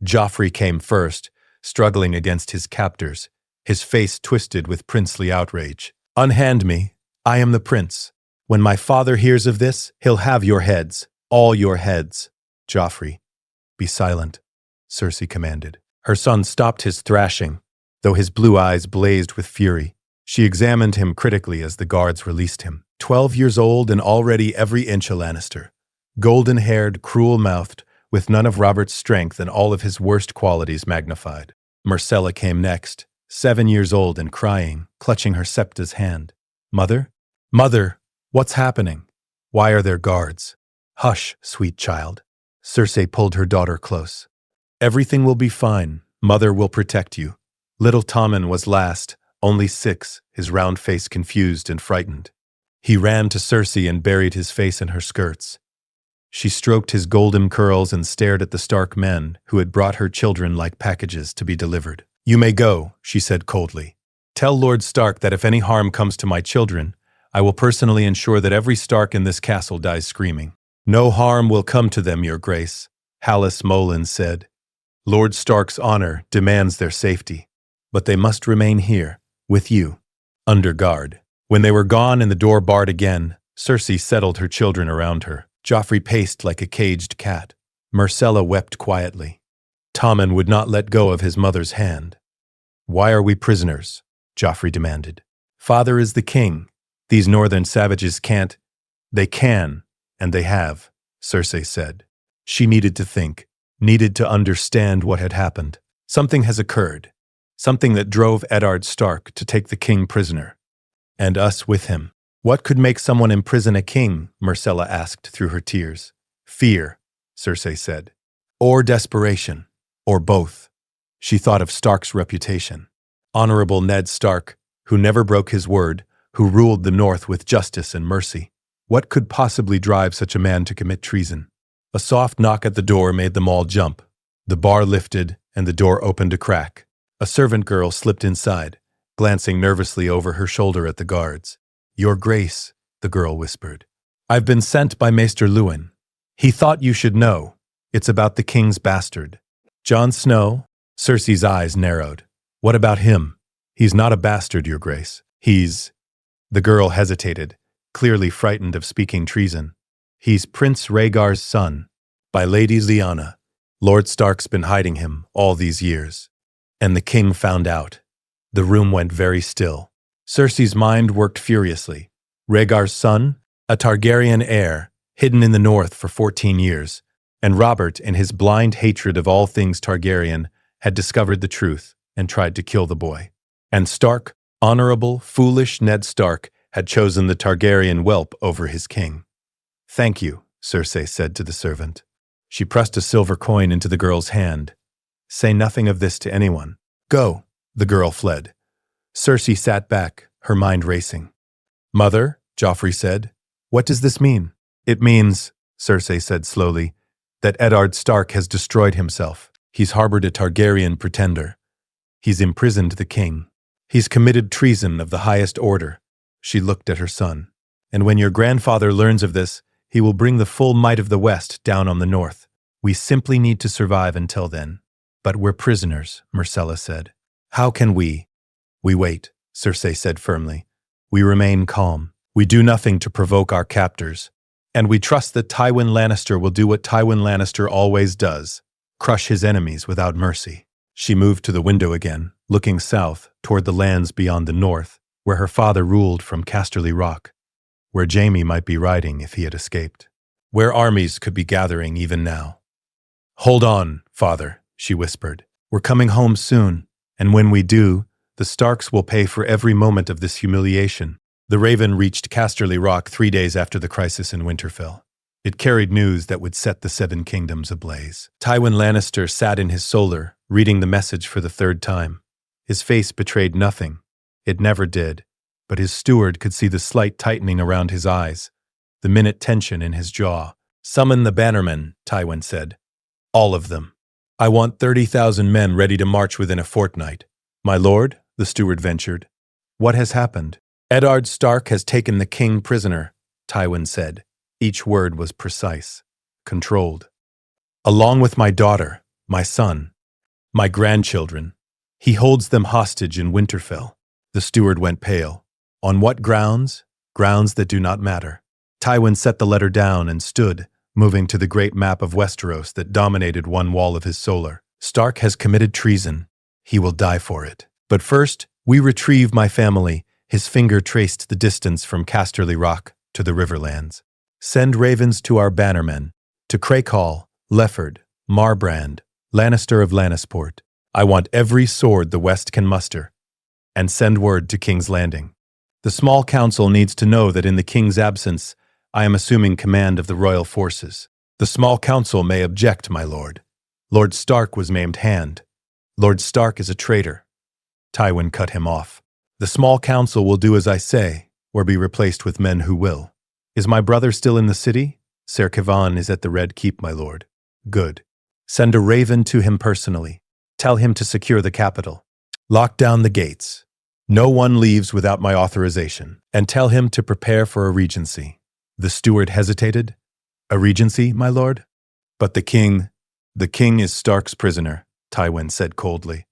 Joffrey came first, struggling against his captors, his face twisted with princely outrage. "Unhand me. I am the prince. When my father hears of this, he'll have your heads, all your heads." "Joffrey, be silent," Cersei commanded. Her son stopped his thrashing, though his blue eyes blazed with fury. She examined him critically as the guards released him. 12 years old and already every inch a Lannister. Golden-haired, cruel-mouthed, with none of Robert's strength and all of his worst qualities magnified. Myrcella came next, 7 years old and crying, clutching her Septa's hand. "Mother? Mother, what's happening? Why are there guards?" "Hush, sweet child." Cersei pulled her daughter close. "Everything will be fine. Mother will protect you." Little Tommen was last, only 6, his round face confused and frightened. He ran to Cersei and buried his face in her skirts. She stroked his golden curls and stared at the Stark men who had brought her children like packages to be delivered. "You may go," she said coldly. "Tell Lord Stark that if any harm comes to my children, I will personally ensure that every Stark in this castle dies screaming." "No harm will come to them, Your Grace," Hallis Molin said. "Lord Stark's honor demands their safety, but they must remain here, with you, under guard." When they were gone and the door barred again, Cersei settled her children around her. Joffrey paced like a caged cat. Myrcella wept quietly. Tommen would not let go of his mother's hand. "Why are we prisoners?" Joffrey demanded. "Father is the king. These northern savages can't—" "They can, and they have," Cersei said. She needed to think, needed to understand what had happened. Something has occurred. Something that drove Eddard Stark to take the king prisoner. And us with him. "What could make someone imprison a king?" Myrcella asked through her tears. "Fear," Cersei said. "Or desperation. Or both." She thought of Stark's reputation. Honorable Ned Stark, who never broke his word, who ruled the North with justice and mercy. What could possibly drive such a man to commit treason? A soft knock at the door made them all jump. The bar lifted, and the door opened a crack. A servant girl slipped inside, glancing nervously over her shoulder at the guards. "Your Grace," the girl whispered. "I've been sent by Maester Luwin. He thought you should know. It's about the king's bastard." "Jon Snow?" Cersei's eyes narrowed. "What about him?" "He's not a bastard, Your Grace. He's—" The girl hesitated, clearly frightened of speaking treason. "He's Prince Rhaegar's son, by Lady Lyanna. Lord Stark's been hiding him all these years. And the king found out." The room went very still. Cersei's mind worked furiously. Rhaegar's son, a Targaryen heir, hidden in the north for 14 years, and Robert, in his blind hatred of all things Targaryen, had discovered the truth and tried to kill the boy. And Stark, honorable, foolish Ned Stark, had chosen the Targaryen whelp over his king. "Thank you," Cersei said to the servant. She pressed a silver coin into the girl's hand. "Say nothing of this to anyone. Go." The girl fled. Cersei sat back, her mind racing. "Mother," Joffrey said, "what does this mean?" "It means," Cersei said slowly, "that Eddard Stark has destroyed himself. He's harbored a Targaryen pretender. He's imprisoned the king. He's committed treason of the highest order." She looked at her son. "And when your grandfather learns of this, he will bring the full might of the West down on the North. We simply need to survive until then." "But we're prisoners," Myrcella said. "How can we?" "We wait," Cersei said firmly. "We remain calm. We do nothing to provoke our captors. And we trust that Tywin Lannister will do what Tywin Lannister always does, crush his enemies without mercy." She moved to the window again, looking south toward the lands beyond the north, where her father ruled from Casterly Rock, where Jaime might be riding if he had escaped, where armies could be gathering even now. "Hold on, father," she whispered. "We're coming home soon, and when we do, the Starks will pay for every moment of this humiliation." The Raven reached Casterly Rock 3 days after the crisis in Winterfell. It carried news that would set the Seven Kingdoms ablaze. Tywin Lannister sat in his solar, reading the message for the 3rd time. His face betrayed nothing. It never did, but his steward could see the slight tightening around his eyes, the minute tension in his jaw. "Summon the bannermen," Tywin said. "All of them. I want 30,000 men ready to march within a fortnight." "My lord," the steward ventured. "What has happened?" "Eddard Stark has taken the king prisoner," Tywin said. Each word was precise. controlled. Along with my daughter, my son, my grandchildren. He holds them hostage in Winterfell. The steward went pale. On what grounds? Grounds that do not matter. Tywin set the letter down and stood, moving to the great map of Westeros that dominated one wall of his solar. Stark has committed treason. He will die for it. But first, we retrieve my family. His finger traced the distance from Casterly Rock to the Riverlands. Send ravens to our bannermen, to Crakehall, Lefford, Marbrand, Lannister of Lannisport. I want every sword the West can muster. And send word to King's Landing. The small council needs to know that in the King's absence, I am assuming command of the royal forces. The small council may object, my lord. Lord Stark was named Hand. Lord Stark is a traitor. Tywin cut him off. The small council will do as I say, or be replaced with men who will. Is my brother still in the city? Ser Kevan is at the Red Keep, my lord. Good. Send a raven to him personally. Tell him to secure the capital. Lock down the gates. No one leaves without my authorization. And tell him to prepare for a regency. The steward hesitated. A regency, my lord? But the king is Stark's prisoner, Tywin said coldly.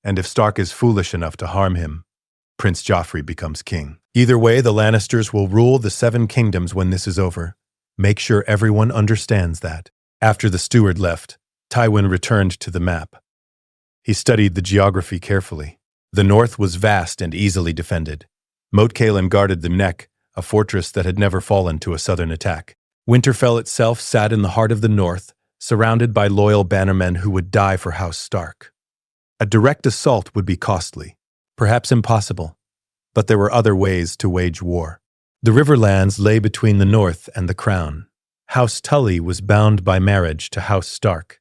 And if Stark is foolish enough to harm him, Prince Joffrey becomes king. Either way, the Lannisters will rule the 7 kingdoms when this is over. Make sure everyone understands that. After the steward left, Tywin returned to the map. He studied the geography carefully. The north was vast and easily defended. Moat Cailin guarded the Neck, a fortress that had never fallen to a southern attack. Winterfell itself sat in the heart of the north, surrounded by loyal bannermen who would die for House Stark. A direct assault would be costly, perhaps impossible, but there were other ways to wage war. The Riverlands lay between the north and the crown. House Tully was bound by marriage to House Stark.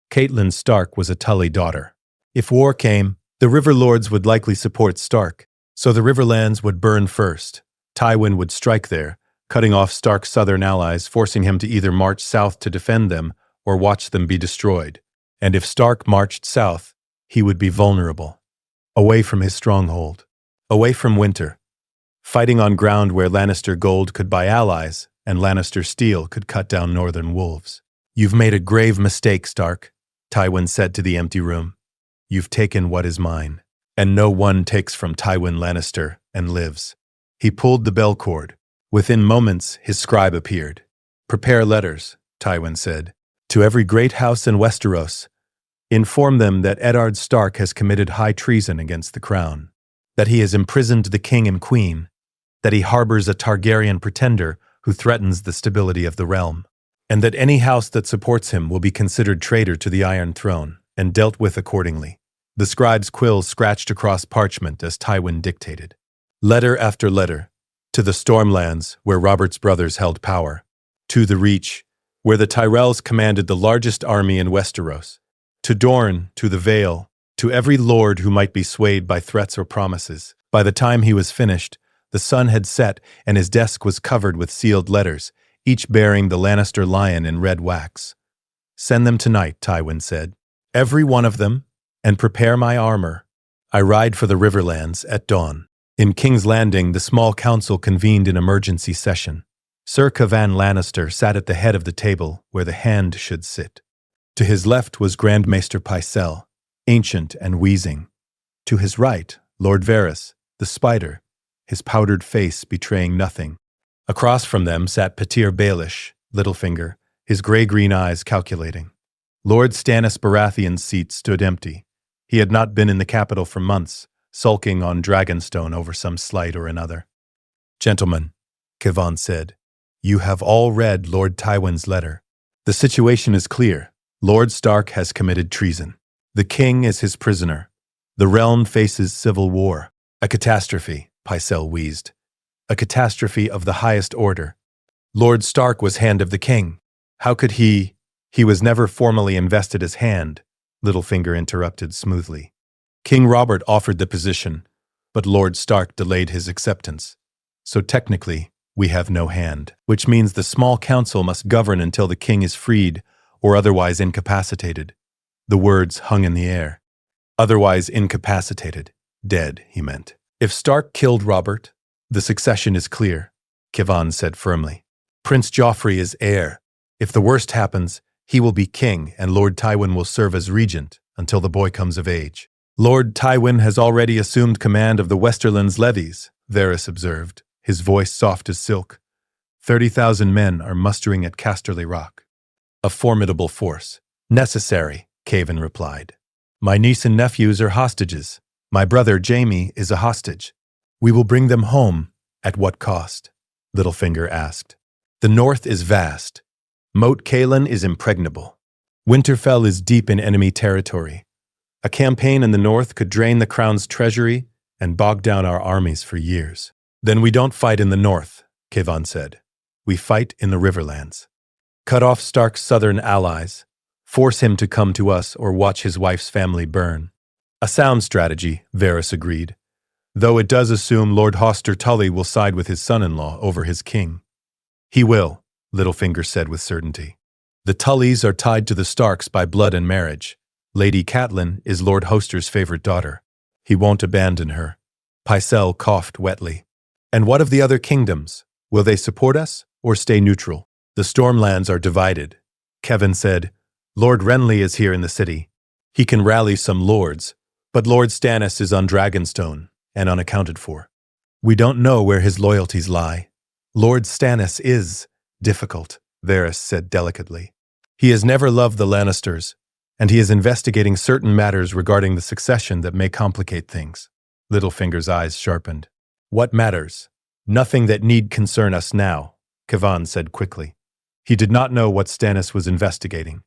Catelyn Stark was a Tully daughter. If war came, the River Lords would likely support Stark, so the Riverlands would burn first. Tywin would strike there, cutting off Stark's southern allies, forcing him to either march south to defend them or watch them be destroyed. And if Stark marched south, he would be vulnerable, away from his stronghold, away from winter, fighting on ground where Lannister gold could buy allies and Lannister steel could cut down northern wolves. You've made a grave mistake, Stark, Tywin said to the empty room. You've taken what is mine, and no one takes from Tywin Lannister and lives. He pulled the bell cord. Within moments, his scribe appeared. Prepare letters, Tywin said, to every great house in Westeros. Inform them that Eddard Stark has committed high treason against the crown, that he has imprisoned the king and queen, that he harbors a Targaryen pretender who threatens the stability of the realm, and that any house that supports him will be considered traitor to the Iron Throne and dealt with accordingly. The scribe's quill scratched across parchment as Tywin dictated. Letter after letter, to the Stormlands, where Robert's brothers held power, to the Reach, where the Tyrells commanded the largest army in Westeros, to Dorne, to the Vale, to every lord who might be swayed by threats or promises. By the time he was finished, the sun had set and his desk was covered with sealed letters, each bearing the Lannister lion in red wax. Send them tonight, Tywin said. Every one of them, and prepare my armor. I ride for the Riverlands at dawn. In King's Landing, the small council convened in emergency session. Ser Kevan Lannister sat at the head of the table where the Hand should sit. To his left was Grand Maester Pycelle, ancient and wheezing. To his right, Lord Varys, the Spider, his powdered face betraying nothing. Across from them sat Petyr Baelish, Littlefinger, his gray-green eyes calculating. Lord Stannis Baratheon's seat stood empty. He had not been in the capital for months, sulking on Dragonstone over some slight or another. Gentlemen, Kevan said, you have all read Lord Tywin's letter. The situation is clear. Lord Stark has committed treason. The king is his prisoner. The realm faces civil war. A catastrophe, Pycelle wheezed. A catastrophe of the highest order. Lord Stark was Hand of the King. How could he was never formally invested as Hand, Littlefinger interrupted smoothly. King Robert offered the position, but Lord Stark delayed his acceptance. So technically, we have no hand, which means the small council must govern until the king is freed or otherwise incapacitated. The words hung in the air. Otherwise incapacitated. Dead, he meant. If Stark killed Robert, the succession is clear, Kevan said firmly. Prince Joffrey is heir. If the worst happens, he will be king and Lord Tywin will serve as regent until the boy comes of age. Lord Tywin has already assumed command of the Westerland's levies, Varys observed, his voice soft as silk. 30,000 men are mustering at Casterly Rock. A formidable force. Necessary, Cavan replied. My niece and nephews are hostages. My brother Jaime is a hostage. We will bring them home. At what cost? Littlefinger asked. The north is vast. Moat Cailin is impregnable. Winterfell is deep in enemy territory. A campaign in the north could drain the crown's treasury and bog down our armies for years. Then we don't fight in the north, Cavan said. We fight in the Riverlands. Cut off Stark's southern allies. Force him to come to us or watch his wife's family burn. A sound strategy, Varys agreed, though it does assume Lord Hoster Tully will side with his son-in-law over his king. He will, Littlefinger said with certainty. The Tullys are tied to the Starks by blood and marriage. Lady Catelyn is Lord Hoster's favorite daughter. He won't abandon her. Pycelle coughed wetly. And what of the other kingdoms? Will they support us or stay neutral? The Stormlands are divided. Kevin said, Lord Renly is here in the city. He can rally some lords, but Lord Stannis is on Dragonstone and unaccounted for. We don't know where his loyalties lie. Lord Stannis is difficult, Varys said delicately. He has never loved the Lannisters, and he is investigating certain matters regarding the succession that may complicate things. Littlefinger's eyes sharpened. What matters? Nothing that need concern us now, Cavan said quickly. He did not know what Stannis was investigating,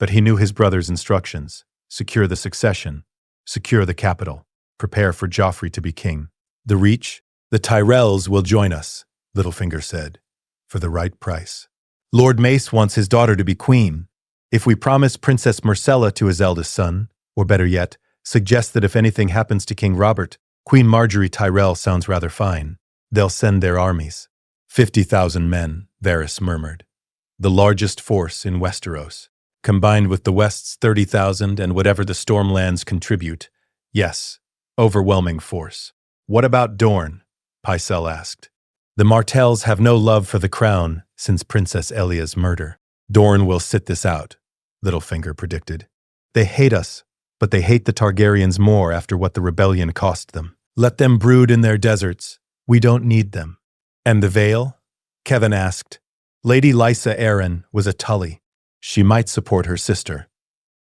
but he knew his brother's instructions. Secure the succession, secure the capital, prepare for Joffrey to be king. The Reach, the Tyrells will join us, Littlefinger said, for the right price. Lord Mace wants his daughter to be queen. If we promise Princess Myrcella to his eldest son, or better yet, suggest that if anything happens to King Robert, Queen Marjorie Tyrell sounds rather fine. They'll send their armies. 50,000 men, Varys murmured. The largest force in Westeros. Combined with the West's 30,000 and whatever the Stormlands contribute. Yes, overwhelming force. What about Dorne? Pycelle asked. The Martells have no love for the crown since Princess Elia's murder. Dorne will sit this out, Littlefinger predicted. They hate us, but they hate the Targaryens more after what the rebellion cost them. Let them brood in their deserts. We don't need them. And the Vale? Kevin asked. Lady Lysa Arryn was a Tully. She might support her sister.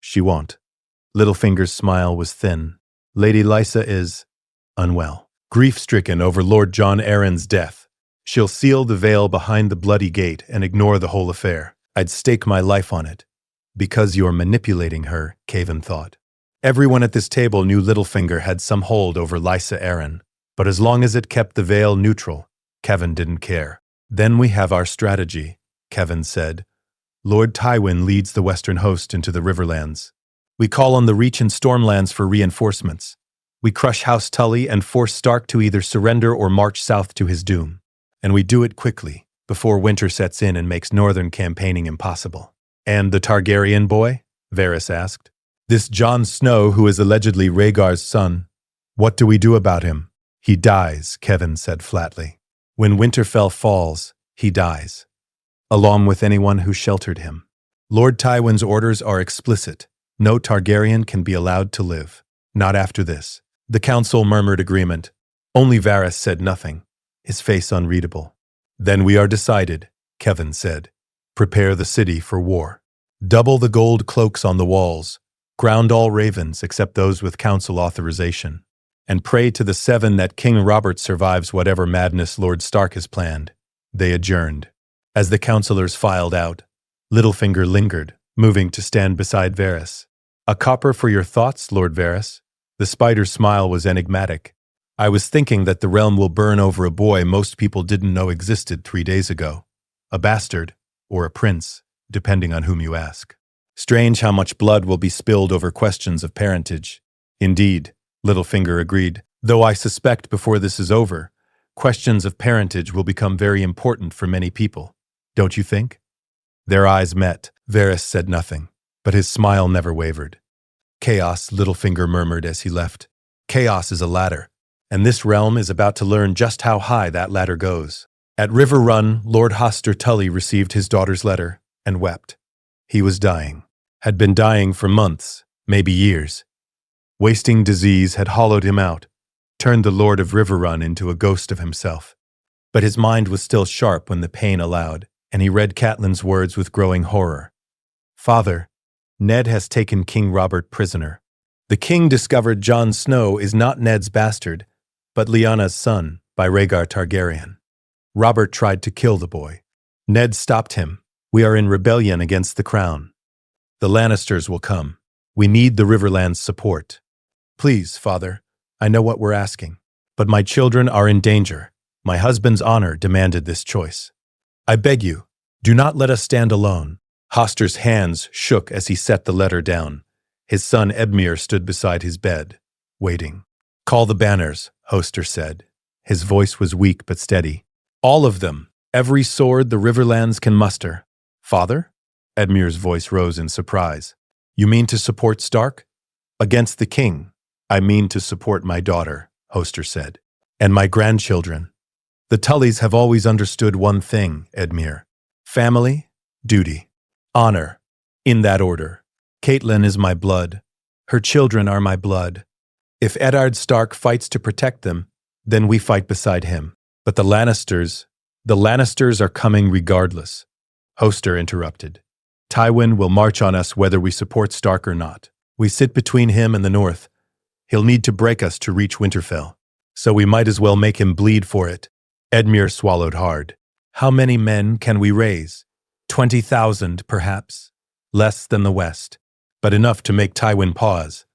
She won't. Littlefinger's smile was thin. Lady Lysa is unwell, grief-stricken over Lord Jon Arryn's death. She'll seal the Vale behind the bloody gate and ignore the whole affair. I'd stake my life on it. Because you're manipulating her, Cavan thought. Everyone at this table knew Littlefinger had some hold over Lysa Arryn, but as long as it kept the Vale neutral, Kevin didn't care. Then we have our strategy, Kevin said. Lord Tywin leads the western host into the Riverlands. We call on the Reach and Stormlands for reinforcements. We crush House Tully and force Stark to either surrender or march south to his doom. And we do it quickly, before winter sets in and makes northern campaigning impossible. And the Targaryen boy? Varys asked. This Jon Snow, who is allegedly Rhaegar's son. What do we do about him? He dies, Kevin said flatly. When Winterfell falls, he dies, along with anyone who sheltered him. Lord Tywin's orders are explicit. No Targaryen can be allowed to live. Not after this. The council murmured agreement. Only Varys said nothing, his face unreadable. Then we are decided, Kevin said. Prepare the city for war. Double the gold cloaks on the walls. Ground all ravens except those with council authorization. And pray to the Seven that King Robert survives whatever madness Lord Stark has planned. They adjourned. As the councillors filed out, Littlefinger lingered, moving to stand beside Varys. A copper for your thoughts, Lord Varys? The spider's smile was enigmatic. I was thinking that the realm will burn over a boy most people didn't know existed 3 days ago. A bastard, or a prince, depending on whom you ask. Strange how much blood will be spilled over questions of parentage. Indeed, Littlefinger agreed, though I suspect before this is over, questions of parentage will become very important for many people. Don't you think? Their eyes met. Varys said nothing, but his smile never wavered. Chaos, Littlefinger murmured as he left. Chaos is a ladder, and this realm is about to learn just how high that ladder goes. At River Run, Lord Hoster Tully received his daughter's letter, and wept. He was dying, had been dying for months, maybe years. Wasting disease had hollowed him out, turned the Lord of Riverrun into a ghost of himself. But his mind was still sharp when the pain allowed, and he read Catelyn's words with growing horror. Father, Ned has taken King Robert prisoner. The king discovered Jon Snow is not Ned's bastard, but Lyanna's son by Rhaegar Targaryen. Robert tried to kill the boy. Ned stopped him. We are in rebellion against the crown. The Lannisters will come. We need the Riverland's support. Please, Father, I know what we're asking, but my children are in danger. My husband's honor demanded this choice. I beg you, do not let us stand alone. Hoster's hands shook as he set the letter down. His son Edmure stood beside his bed, waiting. Call the banners, Hoster said. His voice was weak but steady. All of them, every sword the Riverlands can muster. Father? Edmure's voice rose in surprise. You mean to support Stark? Against the king. I mean to support my daughter, Hoster said. And my grandchildren. The Tullys have always understood one thing, Edmure. Family, duty, honor, in that order. Catelyn is my blood. Her children are my blood. If Eddard Stark fights to protect them, then we fight beside him. But the Lannisters are coming regardless. Hoster interrupted. Tywin will march on us whether we support Stark or not. We sit between him and the north. He'll need to break us to reach Winterfell. So we might as well make him bleed for it. Edmure swallowed hard. How many men can we raise? 20,000, perhaps. Less than the West, but enough to make Tywin pause.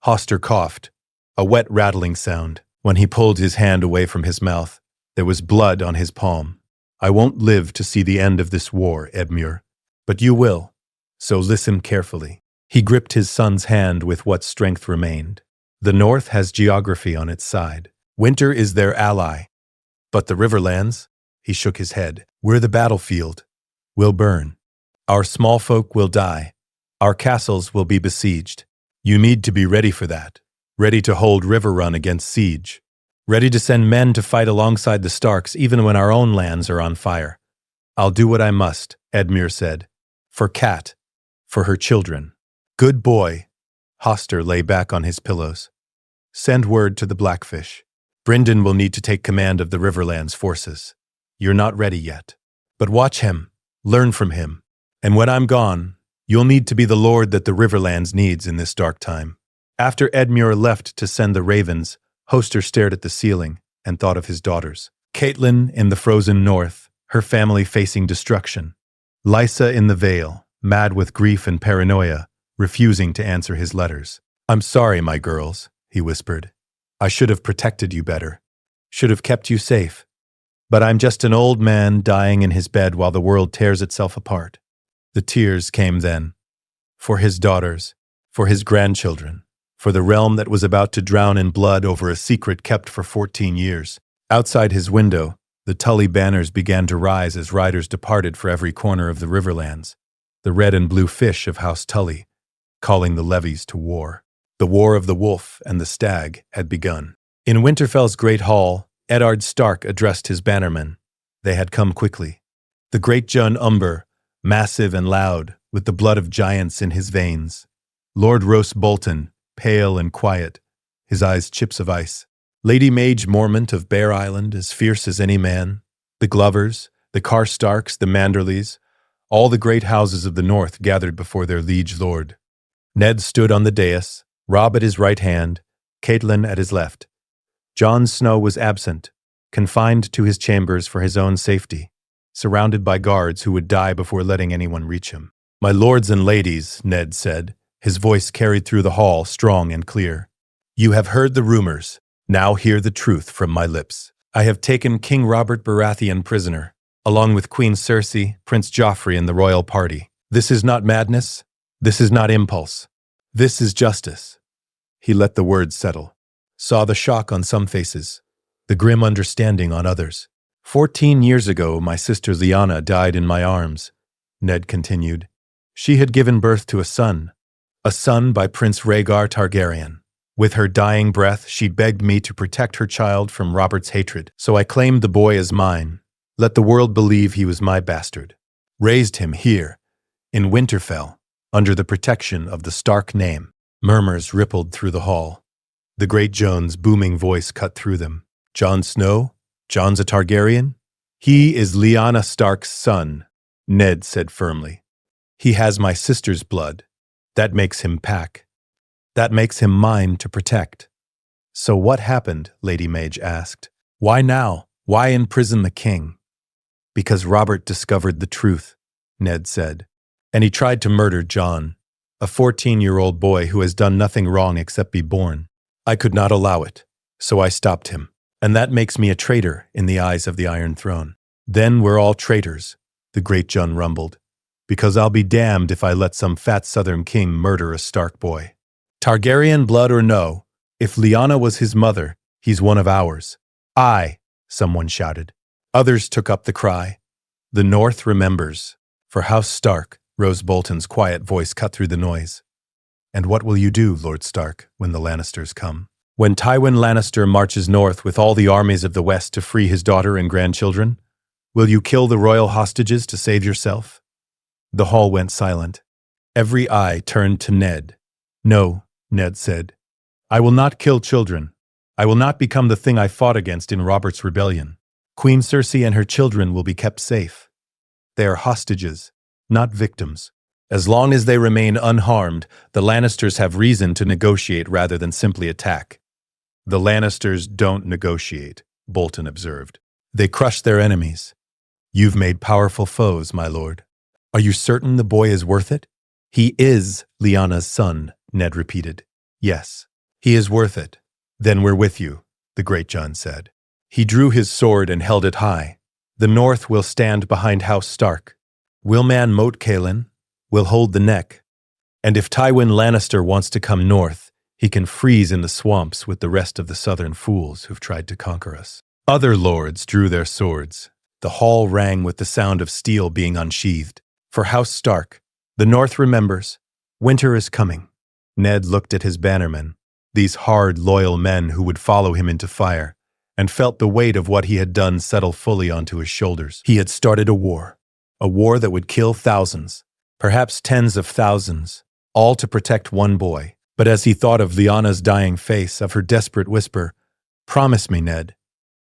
Hoster coughed, a wet rattling sound. When he pulled his hand away from his mouth, there was blood on his palm. I won't live to see the end of this war, Edmure. But you will, so listen carefully. He gripped his son's hand with what strength remained. The North has geography on its side. Winter is their ally. But the Riverlands, he shook his head. We're the battlefield. We'll burn. Our small folk will die. Our castles will be besieged. You need to be ready for that. Ready to hold Riverrun against siege. Ready to send men to fight alongside the Starks even when our own lands are on fire. I'll do what I must, Edmure said. For Cat. For her children. Good boy. Hoster lay back on his pillows. Send word to the Blackfish. Brynden will need to take command of the Riverlands forces. You're not ready yet. But watch him. Learn from him. And when I'm gone, you'll need to be the lord that the Riverlands needs in this dark time. After Edmure left to send the ravens, Hoster stared at the ceiling and thought of his daughters. Catelyn in the frozen north, her family facing destruction. Lysa in the Vale, mad with grief and paranoia, refusing to answer his letters. I'm sorry, my girls, he whispered. I should have protected you better. Should have kept you safe. But I'm just an old man dying in his bed while the world tears itself apart. The tears came then. For his daughters, for his grandchildren, for the realm that was about to drown in blood over a secret kept for 14 years. Outside his window, the Tully banners began to rise as riders departed for every corner of the Riverlands, the red and blue fish of House Tully, calling the levies to war. The war of the wolf and the stag had begun. In Winterfell's great hall, Eddard Stark addressed his bannermen. They had come quickly. The great Jon Umber, massive and loud, with the blood of giants in his veins. Lord Roose Bolton, pale and quiet, his eyes chips of ice. Lady Mage Mormont of Bear Island, as fierce as any man. The Glovers, the Karstarks, the Manderleys, all the great houses of the north gathered before their liege lord. Ned stood on the dais, Robb at his right hand, Catelyn at his left. Jon Snow was absent, confined to his chambers for his own safety, surrounded by guards who would die before letting anyone reach him. My lords and ladies, Ned said, his voice carried through the hall, strong and clear. You have heard the rumors. Now hear the truth from my lips. I have taken King Robert Baratheon prisoner, along with Queen Cersei, Prince Joffrey, and the royal party. This is not madness. This is not impulse. This is justice. He let the words settle, saw the shock on some faces, the grim understanding on others. 14 years ago, my sister Lyanna died in my arms, Ned continued. She had given birth to a son by Prince Rhaegar Targaryen. With her dying breath, she begged me to protect her child from Robert's hatred, so I claimed the boy as mine. Let the world believe he was my bastard. Raised him here, in Winterfell, under the protection of the Stark name. Murmurs rippled through the hall. The great Jon's booming voice cut through them. Jon Snow? Jon's a Targaryen? He is Lyanna Stark's son, Ned said firmly. He has my sister's blood. That makes him pack. That makes him mine to protect. So what happened? Lady Mage asked. Why now? Why imprison the king? Because Robert discovered the truth, Ned said. And he tried to murder Jon, a 14-year-old boy who has done nothing wrong except be born. I could not allow it, so I stopped him. And that makes me a traitor in the eyes of the Iron Throne. Then we're all traitors, the great Jon rumbled, because I'll be damned if I let some fat southern king murder a Stark boy. Targaryen blood or no, if Lyanna was his mother, he's one of ours. Aye, someone shouted. Others took up the cry. The North remembers. For House Stark, Rose Bolton's quiet voice cut through the noise. And what will you do, Lord Stark, when the Lannisters come? When Tywin Lannister marches north with all the armies of the West to free his daughter and grandchildren, will you kill the royal hostages to save yourself? The hall went silent. Every eye turned to Ned. No, Ned said. I will not kill children. I will not become the thing I fought against in Robert's rebellion. Queen Cersei and her children will be kept safe. They are hostages, not victims. As long as they remain unharmed, the Lannisters have reason to negotiate rather than simply attack. The Lannisters don't negotiate, Bolton observed. They crush their enemies. You've made powerful foes, my lord. Are you certain the boy is worth it? He is Lyanna's son, Ned repeated. Yes, he is worth it. Then we're with you, the great Jon said. He drew his sword and held it high. The North will stand behind House Stark. We'll man Moat Cailin. We'll hold the neck. And if Tywin Lannister wants to come north, he can freeze in the swamps with the rest of the southern fools who've tried to conquer us. Other lords drew their swords. The hall rang with the sound of steel being unsheathed. For House Stark, the North remembers. Winter is coming. Ned looked at his bannermen, these hard, loyal men who would follow him into fire, and felt the weight of what he had done settle fully onto his shoulders. He had started a war that would kill thousands, perhaps tens of thousands, all to protect one boy. But as he thought of Lyanna's dying face, of her desperate whisper, "Promise me, Ned,"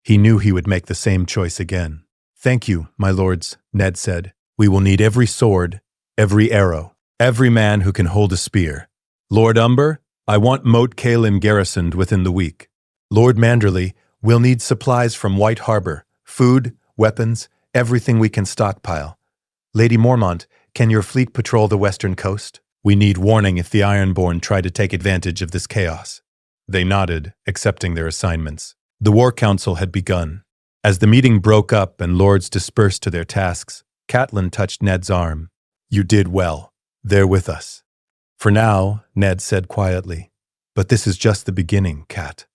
he knew he would make the same choice again. Thank you, my lords, Ned said. We will need every sword, every arrow, every man who can hold a spear. Lord Umber, I want Moat Cailin garrisoned within the week. Lord Manderley, we'll need supplies from White Harbor, food, weapons, everything we can stockpile. Lady Mormont, can your fleet patrol the western coast? We need warning if the Ironborn try to take advantage of this chaos. They nodded, accepting their assignments. The War Council had begun. As the meeting broke up and lords dispersed to their tasks, Catelyn touched Ned's arm. You did well. They're with us. For now, Ned said quietly. But this is just the beginning, Cat.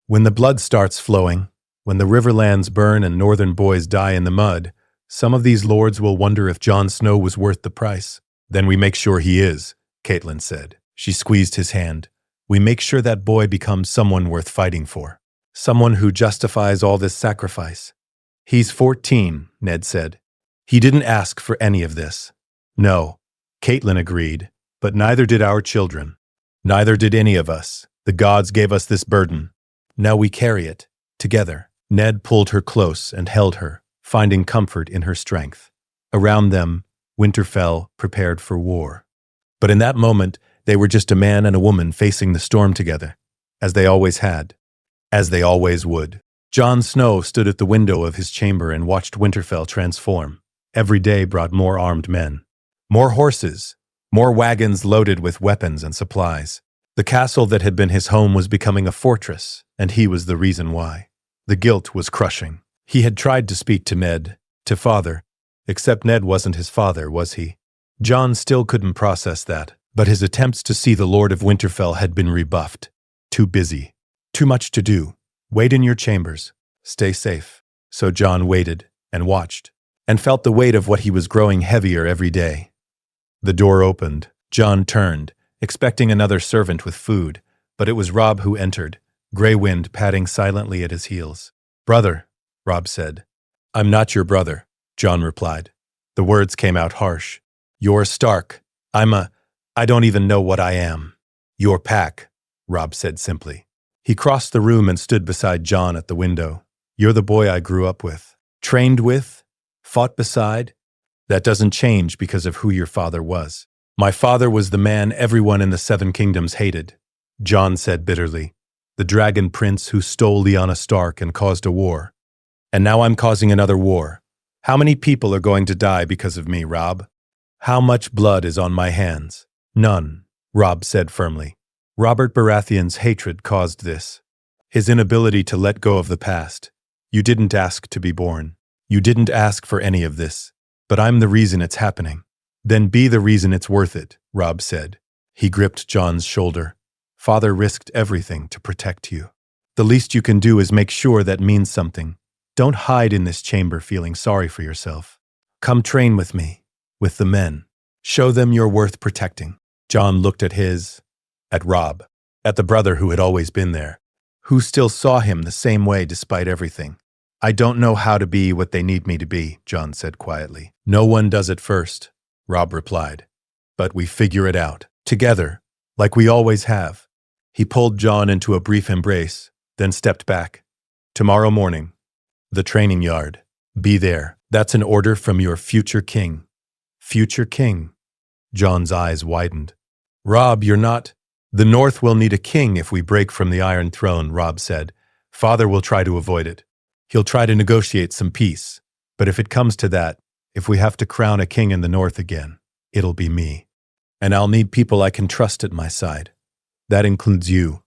When the blood starts flowing, when the riverlands burn and northern boys die in the mud, some of these lords will wonder if Jon Snow was worth the price. Then we make sure he is, Catelyn said. She squeezed his hand. We make sure that boy becomes someone worth fighting for. Someone who justifies all this sacrifice. He's 14, Ned said. He didn't ask for any of this. No, Catelyn agreed, but neither did our children. Neither did any of us. The gods gave us this burden. Now we carry it, together. Ned pulled her close and held her, finding comfort in her strength. Around them, Winterfell prepared for war. But in that moment, they were just a man and a woman facing the storm together, as they always had, as they always would. Jon Snow stood at the window of his chamber and watched Winterfell transform. Every day brought more armed men, more horses, more wagons loaded with weapons and supplies. The castle that had been his home was becoming a fortress, and he was the reason why. The guilt was crushing. He had tried to speak to Ned, to father, except Ned wasn't his father, was he? Jon still couldn't process that, but his attempts to see the Lord of Winterfell had been rebuffed. Too busy. Too much to do. Wait in your chambers. Stay safe. So Jon waited and watched, and felt the weight of what he was growing heavier every day. The door opened. Jon turned, expecting another servant with food, but it was Robb who entered, Grey Wind padding silently at his heels. Brother, Robb said. I'm not your brother, Jon replied. The words came out harsh. You're Stark. I don't even know what I am. You're Pack, Robb said simply. He crossed the room and stood beside Jon at the window. You're the boy I grew up with, trained with, fought beside. That doesn't change because of who your father was. My father was the man everyone in the Seven Kingdoms hated, Jon said bitterly. The Dragon Prince who stole Lyanna Stark and caused a war. And now I'm causing another war. How many people are going to die because of me, Robb? How much blood is on my hands? None, Robb said firmly. Robert Baratheon's hatred caused this. His inability to let go of the past. You didn't ask to be born. You didn't ask for any of this. But I'm the reason it's happening. Then be the reason it's worth it, Robb said. He gripped Jon's shoulder. Father risked everything to protect you. The least you can do is make sure that means something. Don't hide in this chamber feeling sorry for yourself. Come train with me, with the men. Show them you're worth protecting. Jon looked at Robb, at the brother who had always been there, who still saw him the same way despite everything. I don't know how to be what they need me to be, Jon said quietly. No one does it first, Robb replied. But we figure it out, together, like we always have. He pulled Jon into a brief embrace, then stepped back. Tomorrow morning, the training yard. Be there. That's an order from your future king. Future king? Jon's eyes widened. Robb, you're not. The North will need a king if we break from the Iron Throne, Robb said. Father will try to avoid it. He'll try to negotiate some peace. But if it comes to that, if we have to crown a king in the North again, it'll be me. And I'll need people I can trust at my side. That includes you.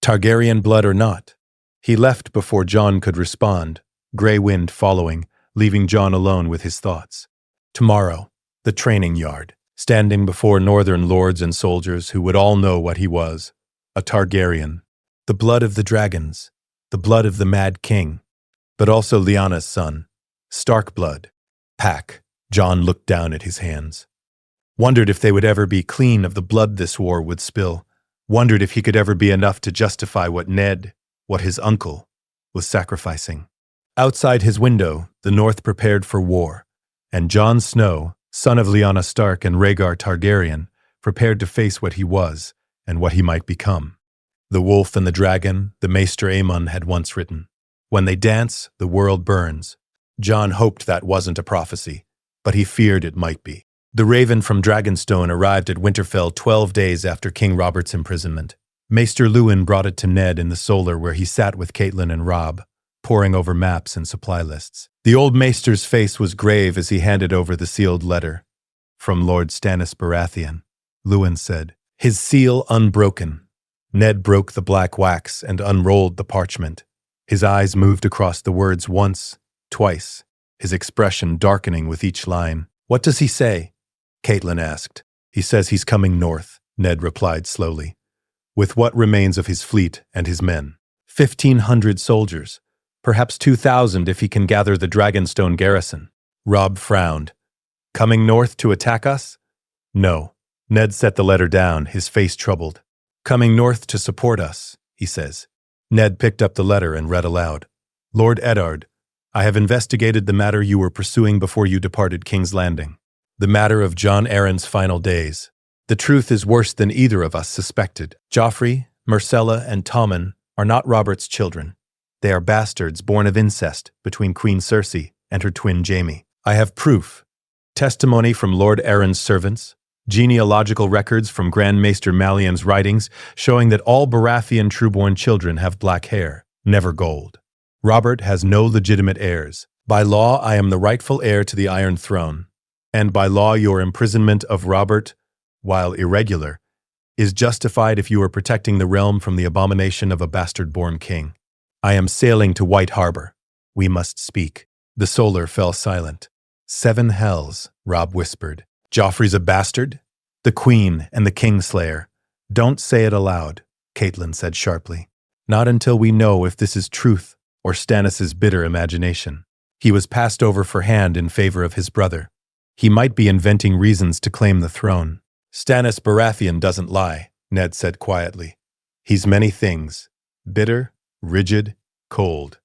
Targaryen blood or not. He left before Jon could respond, gray wind following, leaving Jon alone with his thoughts. Tomorrow, the training yard, standing before northern lords and soldiers who would all know what he was, a Targaryen. The blood of the dragons, the blood of the Mad King, but also Lyanna's son, Stark blood. Pack. Jon looked down at his hands. Wondered if they would ever be clean of the blood this war would spill. Wondered if he could ever be enough to justify what his uncle, was sacrificing. Outside his window, the North prepared for war, and Jon Snow, son of Lyanna Stark and Rhaegar Targaryen, prepared to face what he was and what he might become. The Wolf and the Dragon, the Maester Aemon had once written. When they dance, the world burns. Jon hoped that wasn't a prophecy, but he feared it might be. The Raven from Dragonstone arrived at Winterfell 12 days after King Robert's imprisonment. Maester Luwin brought it to Ned in the Solar where he sat with Catelyn and Robb, poring over maps and supply lists. The old Maester's face was grave as he handed over the sealed letter. From Lord Stannis Baratheon, Luwin said, his seal unbroken. Ned broke the black wax and unrolled the parchment. His eyes moved across the words once, twice, his expression darkening with each line. What does he say? Catelyn asked. He says he's coming north, Ned replied slowly. With what remains of his fleet and his men. 1,500 soldiers. Perhaps 2,000 if he can gather the Dragonstone garrison. Robb frowned. Coming north to attack us? No. Ned set the letter down, his face troubled. Coming north to support us, he says. Ned picked up the letter and read aloud. Lord Eddard, I have investigated the matter you were pursuing before you departed King's Landing. The matter of Jon Arryn's final days. The truth is worse than either of us suspected. Joffrey, Myrcella, and Tommen are not Robert's children. They are bastards born of incest between Queen Cersei and her twin Jaime. I have proof. Testimony from Lord Arryn's servants, genealogical records from Grand Maester Mallion's writings showing that all Baratheon trueborn children have black hair, never gold. Robert has no legitimate heirs. By law, I am the rightful heir to the Iron Throne. And by law, your imprisonment of Robert, while irregular, is justified if you are protecting the realm from the abomination of a bastard-born king. I am sailing to White Harbor. We must speak. The Solar fell silent. 7 hells, Robb whispered. Joffrey's a bastard? The Queen and the Kingslayer. Don't say it aloud, Catelyn said sharply. Not until we know if this is truth or Stannis's bitter imagination. He was passed over for hand in favor of his brother. He might be inventing reasons to claim the throne. Stannis Baratheon doesn't lie, Ned said quietly. He's many things. Bitter, rigid, cold.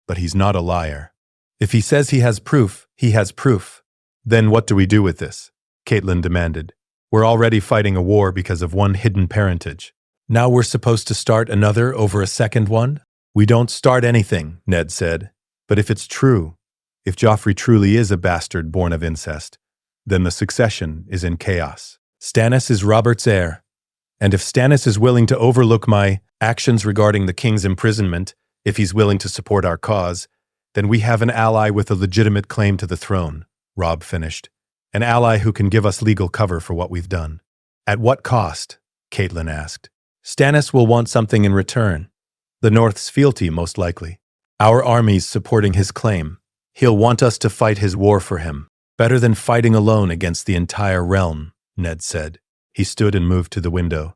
But he's not a liar. If he says he has proof, he has proof. Then what do we do with this? Caitlin demanded. We're already fighting a war because of one hidden parentage. Now we're supposed to start another over a second one? We don't start anything, Ned said. But if it's true, if Joffrey truly is a bastard born of incest, then the succession is in chaos. Stannis is Robert's heir. And if Stannis is willing to overlook my actions regarding the king's imprisonment, if he's willing to support our cause, then we have an ally with a legitimate claim to the throne, Robb finished. An ally who can give us legal cover for what we've done. At what cost? Caitlin asked. Stannis will want something in return. The North's fealty, most likely. Our armies supporting his claim. He'll want us to fight his war for him. Better than fighting alone against the entire realm, Ned said. He stood and moved to the window.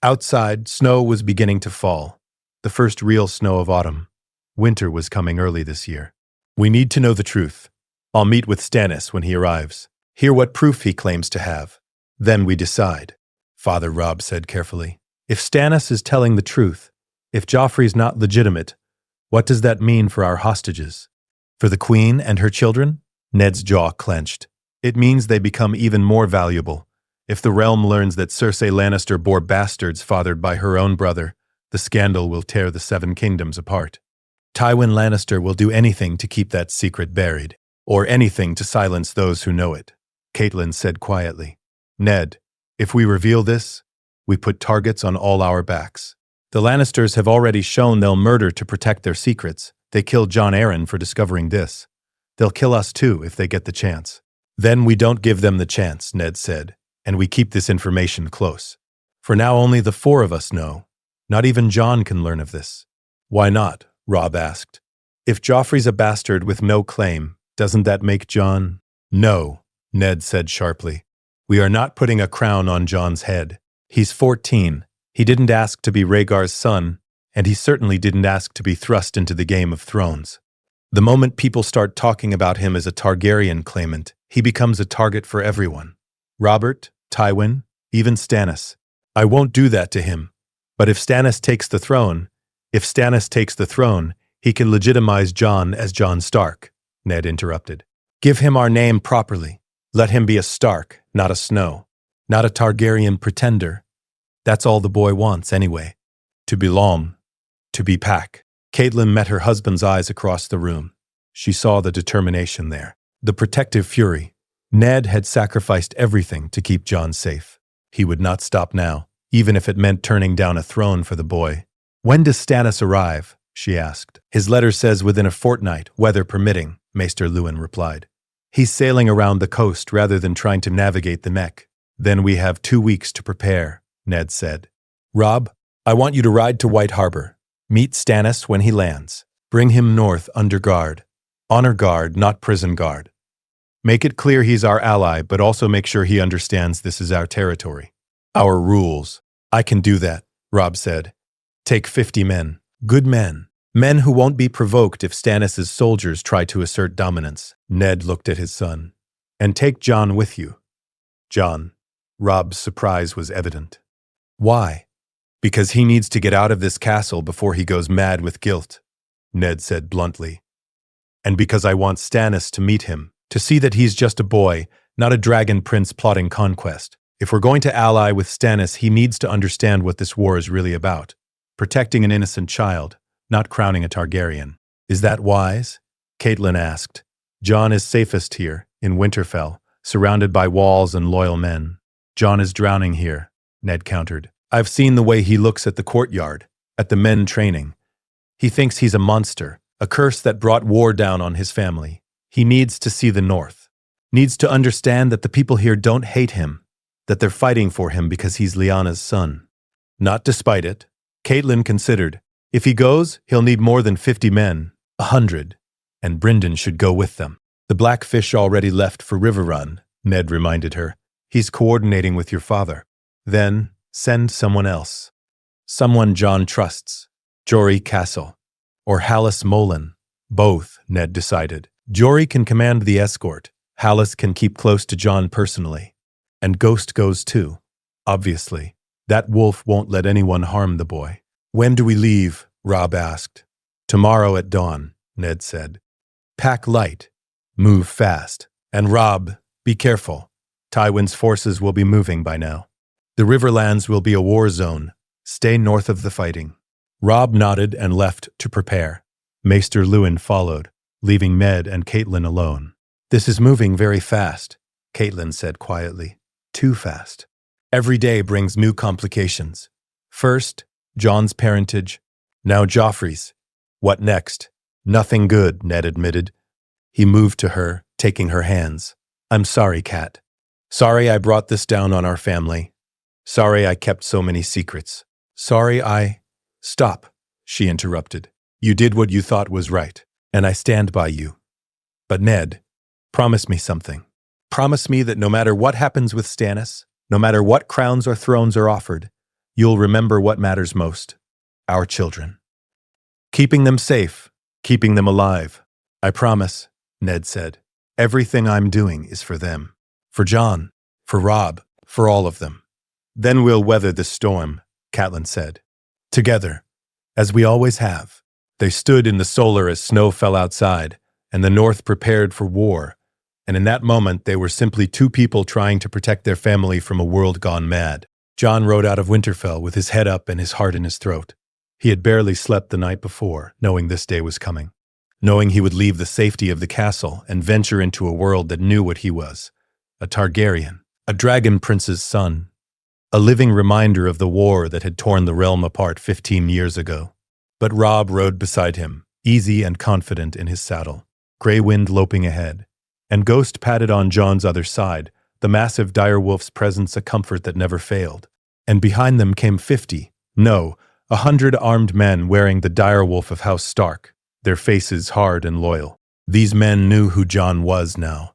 Outside, snow was beginning to fall. The first real snow of autumn. Winter was coming early this year. We need to know the truth. I'll meet with Stannis when he arrives. Hear what proof he claims to have. Then we decide, Father Robb said carefully. If Stannis is telling the truth, if Joffrey's not legitimate, what does that mean for our hostages? For the Queen and her children? Ned's jaw clenched. It means they become even more valuable. If the realm learns that Cersei Lannister bore bastards fathered by her own brother, the scandal will tear the Seven Kingdoms apart. Tywin Lannister will do anything to keep that secret buried, or anything to silence those who know it. Caitlin said quietly. Ned, if we reveal this, we put targets on all our backs. The Lannisters have already shown they'll murder to protect their secrets. They killed Jon Arryn for discovering this. They'll kill us too if they get the chance. Then we don't give them the chance, Ned said, and we keep this information close. For now only the four of us know. Not even Jon can learn of this. Why not? Robb asked. If Joffrey's a bastard with no claim, doesn't that make Jon? No, Ned said sharply. We are not putting a crown on Jon's head. He's 14. He didn't ask to be Rhaegar's son, and he certainly didn't ask to be thrust into the Game of Thrones. The moment people start talking about him as a Targaryen claimant, he becomes a target for everyone. Robert, Tywin, even Stannis. I won't do that to him. But if Stannis takes the throne, he can legitimize Jon as Jon Stark, Ned interrupted. Give him our name properly. Let him be a Stark, not a Snow. Not a Targaryen pretender. That's all the boy wants anyway. To belong. To be pack. Caitlin met her husband's eyes across the room. She saw the determination there. The protective fury. Ned had sacrificed everything to keep Jon safe. He would not stop now, even if it meant turning down a throne for the boy. When does Stannis arrive? She asked. His letter says within a fortnight, weather permitting, Maester Luwin replied. He's sailing around the coast rather than trying to navigate the neck. Then we have 2 weeks to prepare, Ned said. Robb, I want you to ride to White Harbor. Meet Stannis when he lands. Bring him north under guard. Honor guard, not prison guard. Make it clear he's our ally, but also make sure he understands this is our territory. Our rules. I can do that, Robb said. Take 50 men. Good men. Men who won't be provoked if Stannis' soldiers try to assert dominance. Ned looked at his son. And take Jon with you. Jon. Robb's surprise was evident. Why? Because he needs to get out of this castle before he goes mad with guilt, Ned said bluntly. And because I want Stannis to meet him, to see that he's just a boy, not a dragon prince plotting conquest. If we're going to ally with Stannis, he needs to understand what this war is really about. Protecting an innocent child, not crowning a Targaryen. Is that wise? Caitlin asked. Jon is safest here, in Winterfell, surrounded by walls and loyal men. Jon is drowning here, Ned countered. I've seen the way he looks at the courtyard, at the men training. He thinks he's a monster, a curse that brought war down on his family. He needs to see the North. Needs to understand that the people here don't hate him, that they're fighting for him because he's Lyanna's son. Not despite it. Caitlin considered. If he goes, he'll need more than 50 men, 100, and Brynden should go with them. The Blackfish already left for River Run, Ned reminded her. He's coordinating with your father. Then, send someone else. Someone Jon trusts. Jory Castle. Or Hallis Molan. Both, Ned decided. Jory can command the escort. Hallis can keep close to Jon personally. And Ghost goes too. Obviously. That wolf won't let anyone harm the boy. When do we leave? Robb asked. Tomorrow at dawn, Ned said. Pack light. Move fast. And Robb, be careful. Tywin's forces will be moving by now. The Riverlands will be a war zone. Stay north of the fighting. Robb nodded and left to prepare. Maester Luwin followed, leaving Ned and Catelyn alone. This is moving very fast, Catelyn said quietly. Too fast. Every day brings new complications. First, Jon's parentage. Now Joffrey's. What next? Nothing good, Ned admitted. He moved to her, taking her hands. I'm sorry, Cat. Sorry I brought this down on our family. Sorry I kept so many secrets. Sorry I— Stop, she interrupted. You did what you thought was right, and I stand by you. But Ned, promise me something. Promise me that no matter what happens with Stannis, no matter what crowns or thrones are offered, you'll remember what matters most. Our children. Keeping them safe, keeping them alive. I promise, Ned said. Everything I'm doing is for them. For Jon, for Robb, for all of them. Then we'll weather this storm, Catelyn said. Together, as we always have. They stood in the solar as snow fell outside, and the North prepared for war, and in that moment they were simply two people trying to protect their family from a world gone mad. Jon rode out of Winterfell with his head up and his heart in his throat. He had barely slept the night before, knowing this day was coming. Knowing he would leave the safety of the castle and venture into a world that knew what he was. A Targaryen, a dragon prince's son. A living reminder of the war that had torn the realm apart 15 years ago. But Robb rode beside him, easy and confident in his saddle, Grey Wind loping ahead. And Ghost padded on Jon's other side, the massive direwolf's presence a comfort that never failed. And behind them came 50, no, 100 armed men wearing the direwolf of House Stark, their faces hard and loyal. These men knew who Jon was now.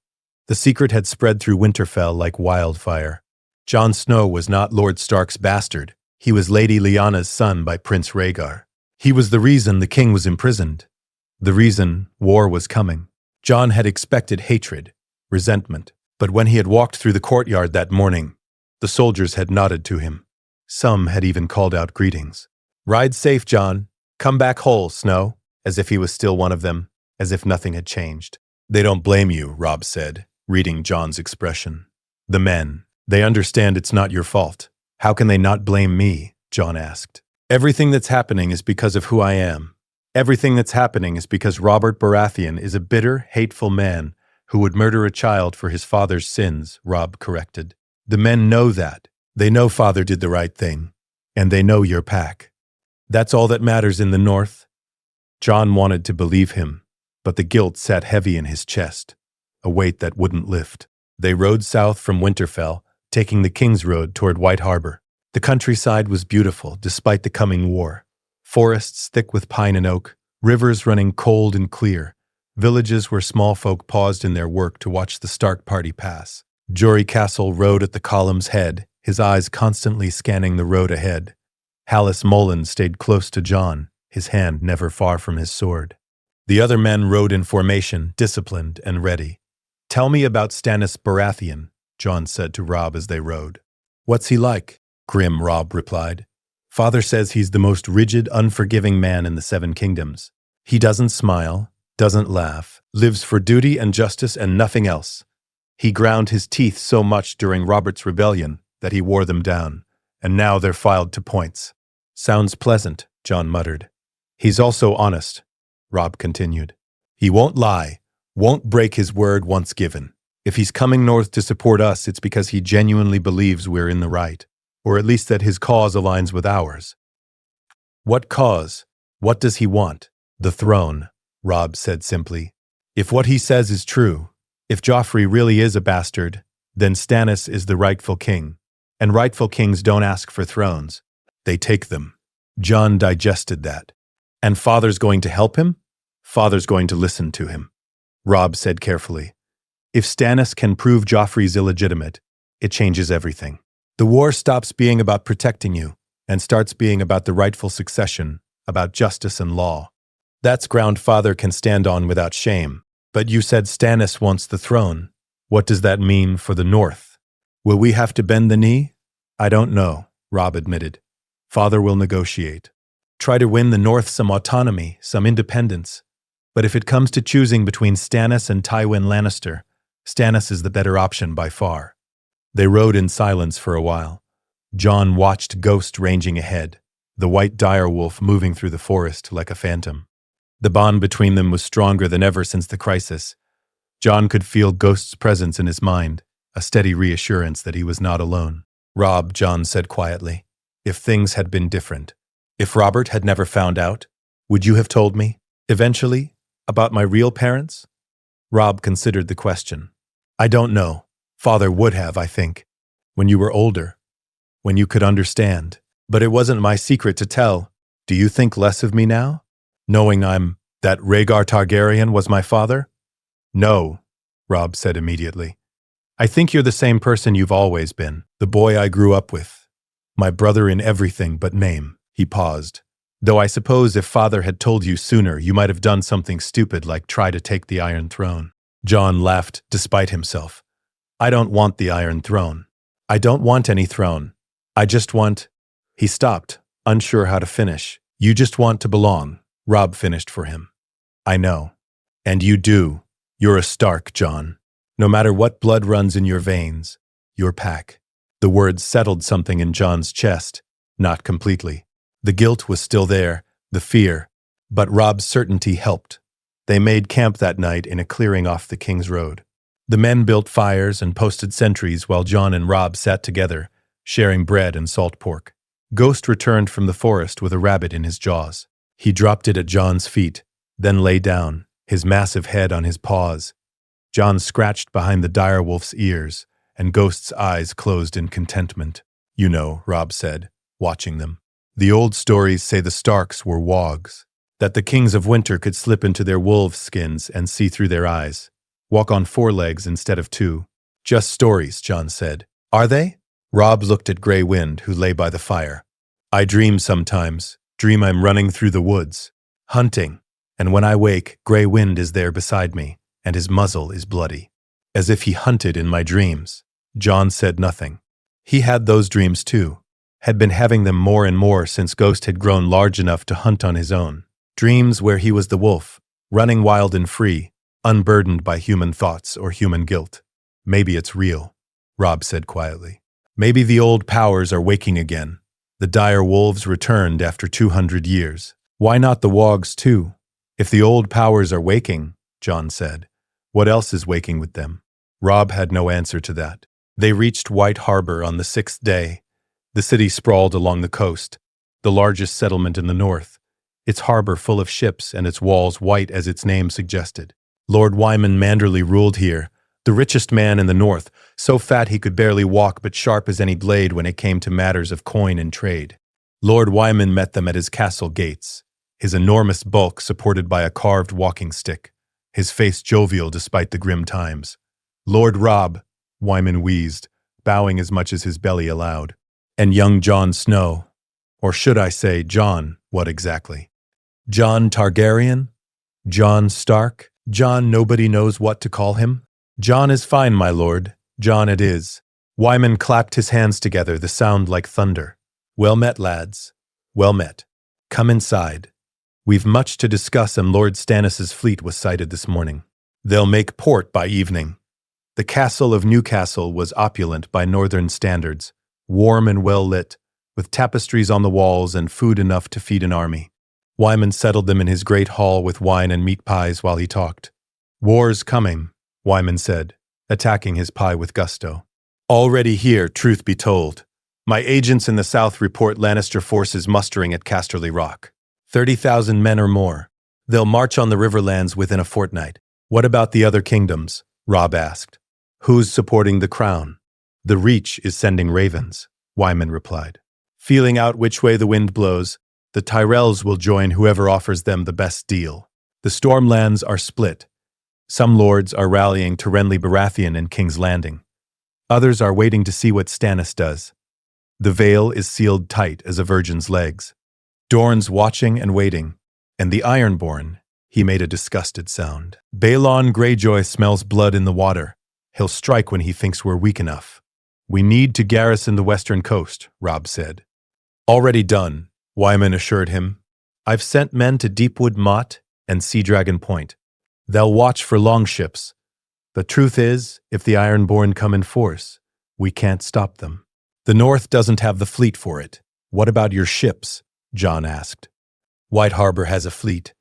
The secret had spread through Winterfell like wildfire. Jon Snow was not Lord Stark's bastard. He was Lady Lyanna's son by Prince Rhaegar. He was the reason the king was imprisoned. The reason war was coming. Jon had expected hatred, resentment. But when he had walked through the courtyard that morning, the soldiers had nodded to him. Some had even called out greetings. Ride safe, Jon. Come back whole, Snow. As if he was still one of them, as if nothing had changed. They don't blame you, Robb said, reading Jon's expression. The men, they understand it's not your fault. How can they not blame me? Jon asked. Everything that's happening is because of who I am. Everything that's happening is because Robert Baratheon is a bitter, hateful man who would murder a child for his father's sins, Robb corrected. The men know that. They know father did the right thing. And they know your pack. That's all that matters in the North. Jon wanted to believe him, but the guilt sat heavy in his chest, a weight that wouldn't lift. They rode south from Winterfell, taking the King's Road toward White Harbor. The countryside was beautiful despite the coming war. Forests thick with pine and oak, rivers running cold and clear, villages where small folk paused in their work to watch the Stark party pass. Jory Castle rode at the column's head, his eyes constantly scanning the road ahead. Hallis Mullen stayed close to Jon, his hand never far from his sword. The other men rode in formation, disciplined and ready. Tell me about Stannis Baratheon, Jon said to Robb as they rode. What's he like? Grim, Robb replied. Father says he's the most rigid, unforgiving man in the Seven Kingdoms. He doesn't smile, doesn't laugh, lives for duty and justice and nothing else. He ground his teeth so much during Robert's rebellion that he wore them down, and now they're filed to points. Sounds pleasant, Jon muttered. He's also honest, Robb continued. He won't lie, won't break his word once given. If he's coming north to support us, it's because he genuinely believes we're in the right. Or at least that his cause aligns with ours. What cause? What does he want? The throne, Robb said simply. If what he says is true, if Joffrey really is a bastard, then Stannis is the rightful king. And rightful kings don't ask for thrones. They take them. Jon digested that. And Father's going to help him? Father's going to listen to him. Robb said carefully. If Stannis can prove Joffrey's illegitimate, it changes everything. The war stops being about protecting you and starts being about the rightful succession, about justice and law. That's ground Father can stand on without shame. But you said Stannis wants the throne. What does that mean for the North? Will we have to bend the knee? I don't know, Robb admitted. Father will negotiate. Try to win the North some autonomy, some independence. But if it comes to choosing between Stannis and Tywin Lannister, Stannis is the better option by far. They rode in silence for a while. Jon watched Ghost ranging ahead, the white direwolf moving through the forest like a phantom. The bond between them was stronger than ever since the crisis. Jon could feel Ghost's presence in his mind, a steady reassurance that he was not alone. "Robb," Jon said quietly, "if things had been different, if Robert had never found out, would you have told me, eventually, about my real parents?" Robb considered the question. "I don't know. Father would have, I think. When you were older. When you could understand. But it wasn't my secret to tell. Do you think less of me now? Knowing that Rhaegar Targaryen was my father?" "No," Robb said immediately. "I think you're the same person you've always been. The boy I grew up with. My brother in everything but name." He paused. "Though I suppose if Father had told you sooner, you might have done something stupid like try to take the Iron Throne." Jon laughed despite himself. "I don't want the Iron Throne. I don't want any throne. I just want—" He stopped, unsure how to finish. "You just want to belong," Robb finished for him. "I know. And you do. You're a Stark, Jon. No matter what blood runs in your veins, your pack." The words settled something in Jon's chest, not completely. The guilt was still there, the fear, but Robb's certainty helped. They made camp that night in a clearing off the King's Road. The men built fires and posted sentries while Jon and Robb sat together, sharing bread and salt pork. Ghost returned from the forest with a rabbit in his jaws. He dropped it at Jon's feet, then lay down, his massive head on his paws. Jon scratched behind the direwolf's ears, and Ghost's eyes closed in contentment. "You know," Robb said, watching them. "The old stories say the Starks were wogs, that the kings of winter could slip into their wolves' skins and see through their eyes, walk on 4 legs instead of 2. Just stories," Jon said. "Are they?" Robb looked at Grey Wind, who lay by the fire. "I dream sometimes, dream I'm running through the woods, hunting, and when I wake, Grey Wind is there beside me, and his muzzle is bloody. As if he hunted in my dreams." Jon said nothing. He had those dreams too, had been having them more and more since Ghost had grown large enough to hunt on his own. Dreams where he was the wolf, running wild and free, unburdened by human thoughts or human guilt. "Maybe it's real," Robb said quietly. "Maybe the old powers are waking again. The dire wolves returned after 200 years. Why not the wogs too? If the old powers are waking," Jon said, "what else is waking with them?" Robb had no answer to that. They reached White Harbor on the 6th day. The city sprawled along the coast, the largest settlement in the north, its harbor full of ships and its walls white as its name suggested. Lord Wyman Manderly ruled here, the richest man in the north, so fat he could barely walk but sharp as any blade when it came to matters of coin and trade. Lord Wyman met them at his castle gates, his enormous bulk supported by a carved walking stick, his face jovial despite the grim times. "Lord Robb," Wyman wheezed, bowing as much as his belly allowed. "And young Jon Snow. Or should I say Jon, what exactly? Jon Targaryen? Jon Stark? Jon nobody knows what to call him? Jon is fine, my lord. Jon it is." Wyman clapped his hands together, the sound like thunder. "Well met, lads. Well met. Come inside. We've much to discuss, and Lord Stannis's fleet was sighted this morning. They'll make port by evening." The castle of Newcastle was opulent by northern standards, warm and well lit, with tapestries on the walls and food enough to feed an army. Wyman settled them in his great hall with wine and meat pies while he talked. "War's coming," Wyman said, attacking his pie with gusto. "Already here, truth be told. My agents in the south report Lannister forces mustering at Casterly Rock. 30,000 men or more. They'll march on the Riverlands within a fortnight." "What about the other kingdoms?" Robb asked. "Who's supporting the crown?" "The Reach is sending ravens," Wyman replied. "Feeling out which way the wind blows, the Tyrells will join whoever offers them the best deal. The Stormlands are split. Some lords are rallying to Renly Baratheon and King's Landing. Others are waiting to see what Stannis does. The Vale is sealed tight as a virgin's legs. Dorne's watching and waiting, and the Ironborn," he made a disgusted sound. "Balon Greyjoy smells blood in the water. He'll strike when he thinks we're weak enough." "We need to garrison the western coast," Robb said. "Already done," Wyman assured him. "I've sent men to Deepwood Motte and Sea Dragon Point. They'll watch for longships. The truth is, if the Ironborn come in force, We can't stop them. The North doesn't have the fleet for it. What about your ships? Jon asked. White Harbor has a fleet.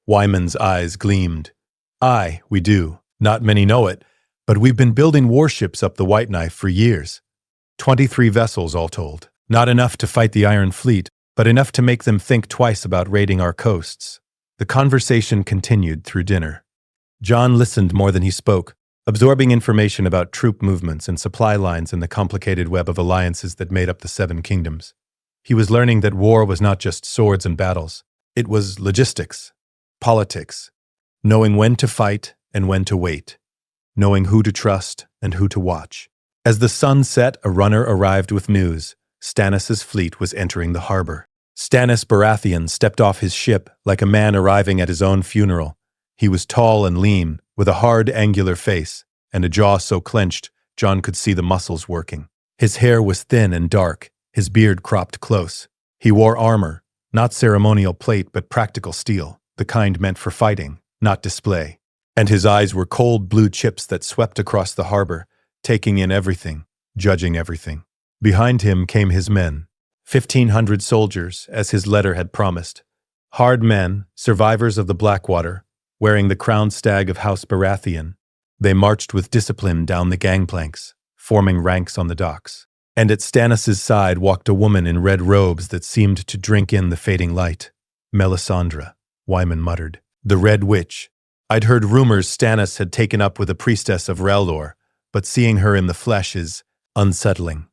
Wyman's eyes gleamed. Aye, we do. Not many know it, but we've been building warships up the White Knife for years. 23 vessels all told. Not enough to fight the Iron Fleet, but enough to make them think twice about raiding our coasts. The conversation continued through dinner. Jon listened more than he spoke, absorbing information about troop movements and supply lines in the complicated web of alliances that made up the Seven Kingdoms. He was learning that war was not just swords and battles. It was logistics, politics, knowing when to fight and when to wait, knowing who to trust and who to watch. As the sun set, a runner arrived with news. Stannis' fleet was entering the harbor. Stannis Baratheon stepped off his ship like a man arriving at his own funeral. He was tall and lean, with a hard, angular face, and a jaw so clenched Jon could see the muscles working. His hair was thin and dark, his beard cropped close. He wore armor, not ceremonial plate but practical steel, the kind meant for fighting, not display. And his eyes were cold blue chips that swept across the harbor, taking in everything, judging everything. Behind him came his men, 1,500 soldiers, as his letter had promised. Hard men, survivors of the Blackwater, wearing the crowned stag of House Baratheon. They marched with discipline down the gangplanks, forming ranks on the docks. And at Stannis' side walked a woman in red robes that seemed to drink in the fading light. Melisandre, Wyman muttered. The Red Witch. I'd heard rumors Stannis had taken up with a priestess of Rhaegar, but seeing her in the flesh is unsettling.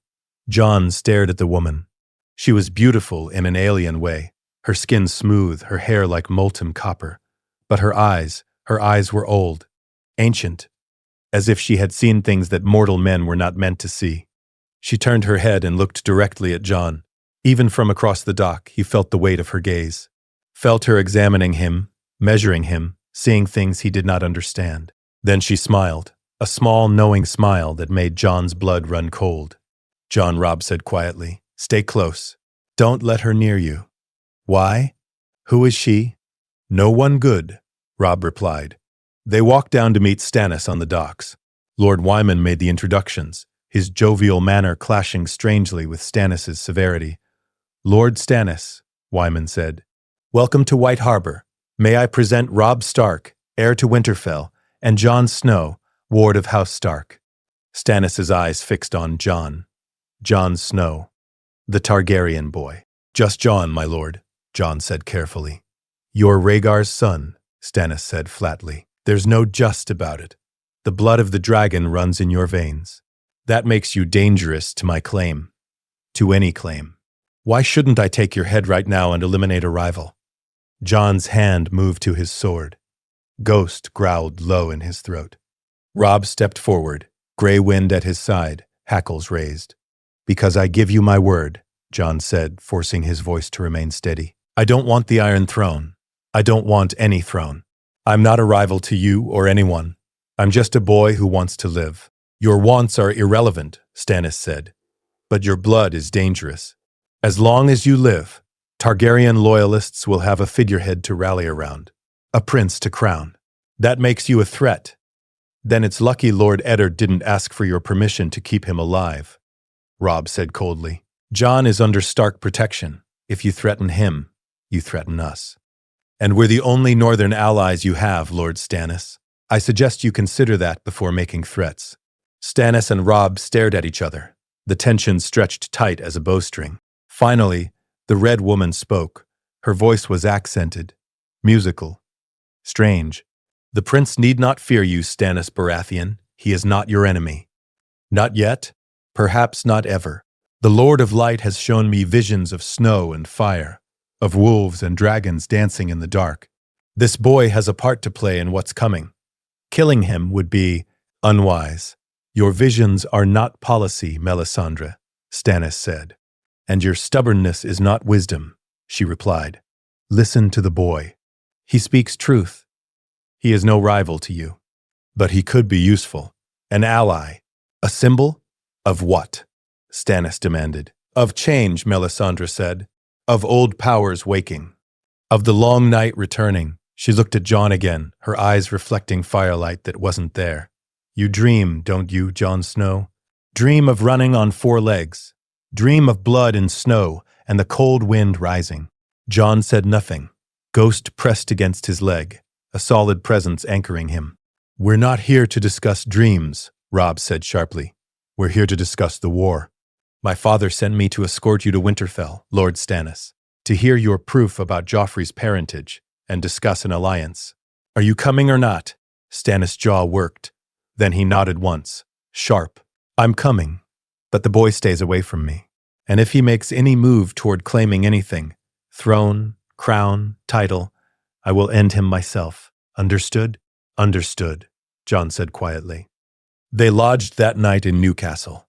Jon stared at the woman. She was beautiful in an alien way, her skin smooth, her hair like molten copper. But her eyes were old, ancient, as if she had seen things that mortal men were not meant to see. She turned her head and looked directly at Jon. Even from across the dock, he felt the weight of her gaze. Felt her examining him, measuring him, seeing things he did not understand. Then she smiled, a small, knowing smile that made Jon's blood run cold. Jon Robb said quietly, "Stay close. Don't let her near you." "Why? Who is she?" "No one good," Robb replied. They walked down to meet Stannis on the docks. Lord Wyman made the introductions, his jovial manner clashing strangely with Stannis' severity. "Lord Stannis," Wyman said, "welcome to White Harbor. May I present Robb Stark, heir to Winterfell, and Jon Snow, ward of House Stark." Stannis' eyes fixed on Jon. Jon Snow, the Targaryen boy. "Just Jon, my lord," Jon said carefully. "You're Rhaegar's son," Stannis said flatly. "There's no just about it. The blood of the dragon runs in your veins. That makes you dangerous to my claim. To any claim. Why shouldn't I take your head right now and eliminate a rival?" Jon's hand moved to his sword. Ghost growled low in his throat. Robb stepped forward, gray wind at his side, hackles raised. "Because I give you my word," Jon said, forcing his voice to remain steady. "I don't want the Iron Throne. I don't want any throne. I'm not a rival to you or anyone. I'm just a boy who wants to live." "Your wants are irrelevant," Stannis said. "But your blood is dangerous. As long as you live, Targaryen loyalists will have a figurehead to rally around, a prince to crown. That makes you a threat. Then it's lucky Lord Eddard didn't ask for your permission to keep him alive," Robb said coldly. "Jon is under Stark protection. If you threaten him, you threaten us. And we're the only northern allies you have, Lord Stannis. I suggest you consider that before making threats." Stannis and Robb stared at each other, the tension stretched tight as a bowstring. Finally, the Red Woman spoke. Her voice was accented, musical, strange. "The prince need not fear you, Stannis Baratheon. He is not your enemy. Not yet, perhaps not ever. The Lord of Light has shown me visions of snow and fire, of wolves and dragons dancing in the dark. This boy has a part to play in what's coming. Killing him would be unwise. Your visions are not policy, Melisandre," Stannis said. "And your stubbornness is not wisdom," she replied. "Listen to the boy. He speaks truth. He is no rival to you. But he could be useful. An ally. A symbol? Of what?" Stannis demanded. "Of change," Melisandre said. "Of old powers waking. Of the long night returning." She looked at Jon again, her eyes reflecting firelight that wasn't there. "You dream, don't you, Jon Snow? Dream of running on 4 legs. Dream of blood and snow and the cold wind rising. Jon said nothing. Ghost pressed against his leg, a solid presence anchoring him. We're not here to discuss dreams, Robb said sharply. We're here to discuss the war. My father sent me to escort you to Winterfell, Lord Stannis, to hear your proof about Joffrey's parentage and discuss an alliance. Are you coming or not? Stannis' jaw worked. Then he nodded once, sharp. I'm coming, but the boy stays away from me. And if he makes any move toward claiming anything, throne, crown, title, I will end him myself. Understood? Understood, Jon said quietly. They lodged that night in Newcastle.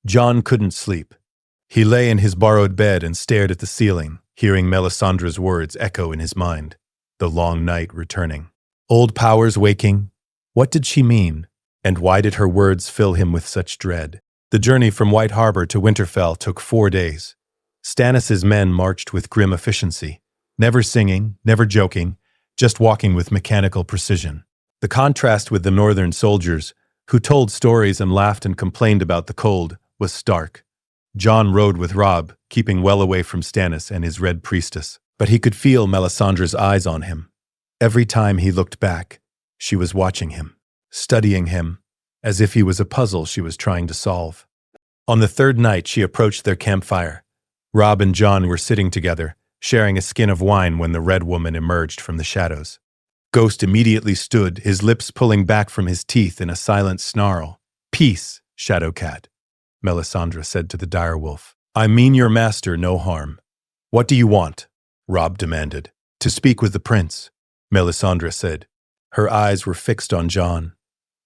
Jon couldn't sleep. He lay in his borrowed bed and stared at the ceiling, hearing Melisandre's words echo in his mind, the long night returning. Old powers waking? What did she mean? And why did her words fill him with such dread? The journey from White Harbor to Winterfell took 4 days. Stannis' men marched with grim efficiency, never singing, never joking, just walking with mechanical precision. The contrast with the northern soldiers, who told stories and laughed and complained about the cold, was stark. Jon rode with Robb, keeping well away from Stannis and his Red Priestess, but he could feel Melisandre's eyes on him. Every time he looked back, she was watching him, studying him, as if he was a puzzle she was trying to solve. On the 3rd night, she approached their campfire. Robb and Jon were sitting together, sharing a skin of wine when the Red Woman emerged from the shadows. Ghost immediately stood, his lips pulling back from his teeth in a silent snarl. Peace, Shadowcat, Melisandre said to the direwolf. I mean your master no harm. What do you want? Robb demanded. To speak with the prince, Melisandre said. Her eyes were fixed on Jon.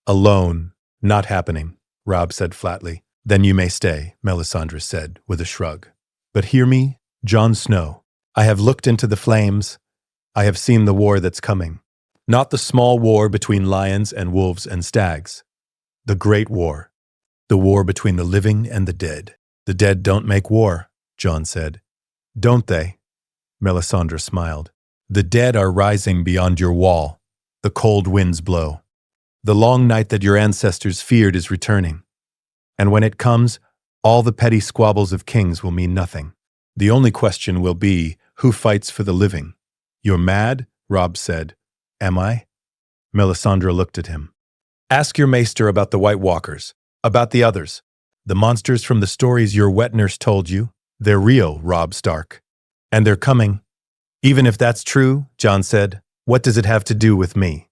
Alone, not happening, Robb said flatly. Then you may stay, Melisandre said with a shrug. But hear me, Jon Snow. I have looked into the flames. I have seen the war that's coming. Not the small war between lions and wolves and stags. The great war. The war between the living and the dead. The dead don't make war, Jon said. Don't they? Melisandre smiled. The dead are rising beyond your wall. The cold winds blow. The long night that your ancestors feared is returning. And when it comes, all the petty squabbles of kings will mean nothing. The only question will be, who fights for the living? You're mad? Robb said. Am I? Melisandre looked at him. Ask your maester about the White Walkers, about the others. The monsters from the stories your wet nurse told you. They're real, Robb Stark. And they're coming. Even if that's true, Jon said, what does it have to do with me?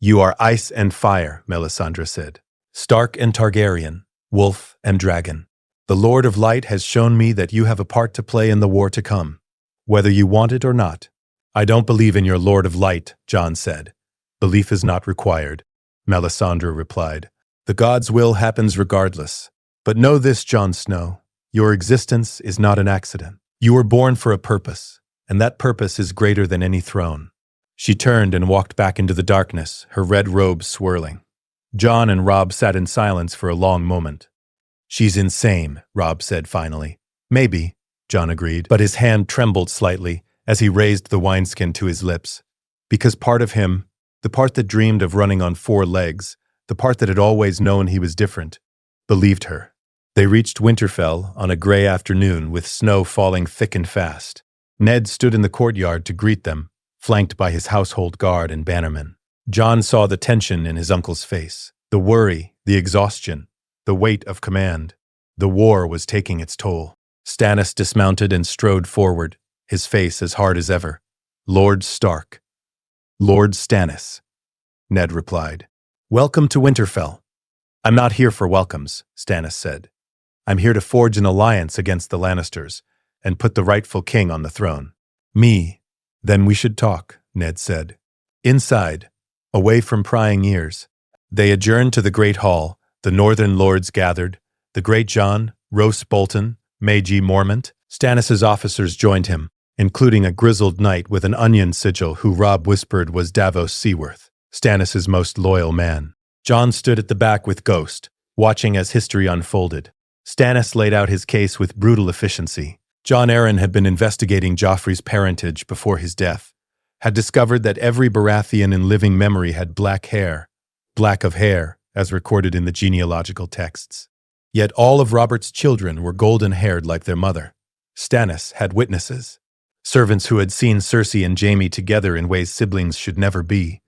You are ice and fire, Melisandre said. Stark and Targaryen, wolf and dragon. The Lord of Light has shown me that you have a part to play in the war to come, whether you want it or not. I don't believe in your Lord of Light, Jon said. Belief is not required, Melisandre replied. The God's will happens regardless. But know this, Jon Snow, your existence is not an accident. You were born for a purpose, and that purpose is greater than any throne. She turned and walked back into the darkness, her red robe swirling. Jon and Robb sat in silence for a long moment. She's insane, Robb said finally. Maybe, Jon agreed, but his hand trembled slightly as he raised the wineskin to his lips. Because part of him, the part that dreamed of running on 4 legs, the part that had always known he was different, believed her. They reached Winterfell on a gray afternoon with snow falling thick and fast. Ned stood in the courtyard to greet them, flanked by his household guard and bannermen. Jon saw the tension in his uncle's face, the worry, the exhaustion, the weight of command. The war was taking its toll. Stannis dismounted and strode forward, his face as hard as ever. Lord Stark. Lord Stannis, Ned replied. Welcome to Winterfell. I'm not here for welcomes, Stannis said. I'm here to forge an alliance against the Lannisters and put the rightful king on the throne. Me. Then we should talk, Ned said. Inside, away from prying ears. They adjourned to the Great Hall. The northern lords gathered. The Great Jon, Roose Bolton, Maegee Mormont. Stannis' officers joined him, including a grizzled knight with an onion sigil who Robb whispered was Davos Seaworth, Stannis' most loyal man. Jon stood at the back with Ghost, watching as history unfolded. Stannis laid out his case with brutal efficiency. Jon Arryn had been investigating Joffrey's parentage before his death, had discovered that every Baratheon in living memory had black hair, black of hair, as recorded in the genealogical texts. Yet all of Robert's children were golden-haired like their mother. Stannis had witnesses. Servants who had seen Cersei and Jaime together in ways siblings should never be.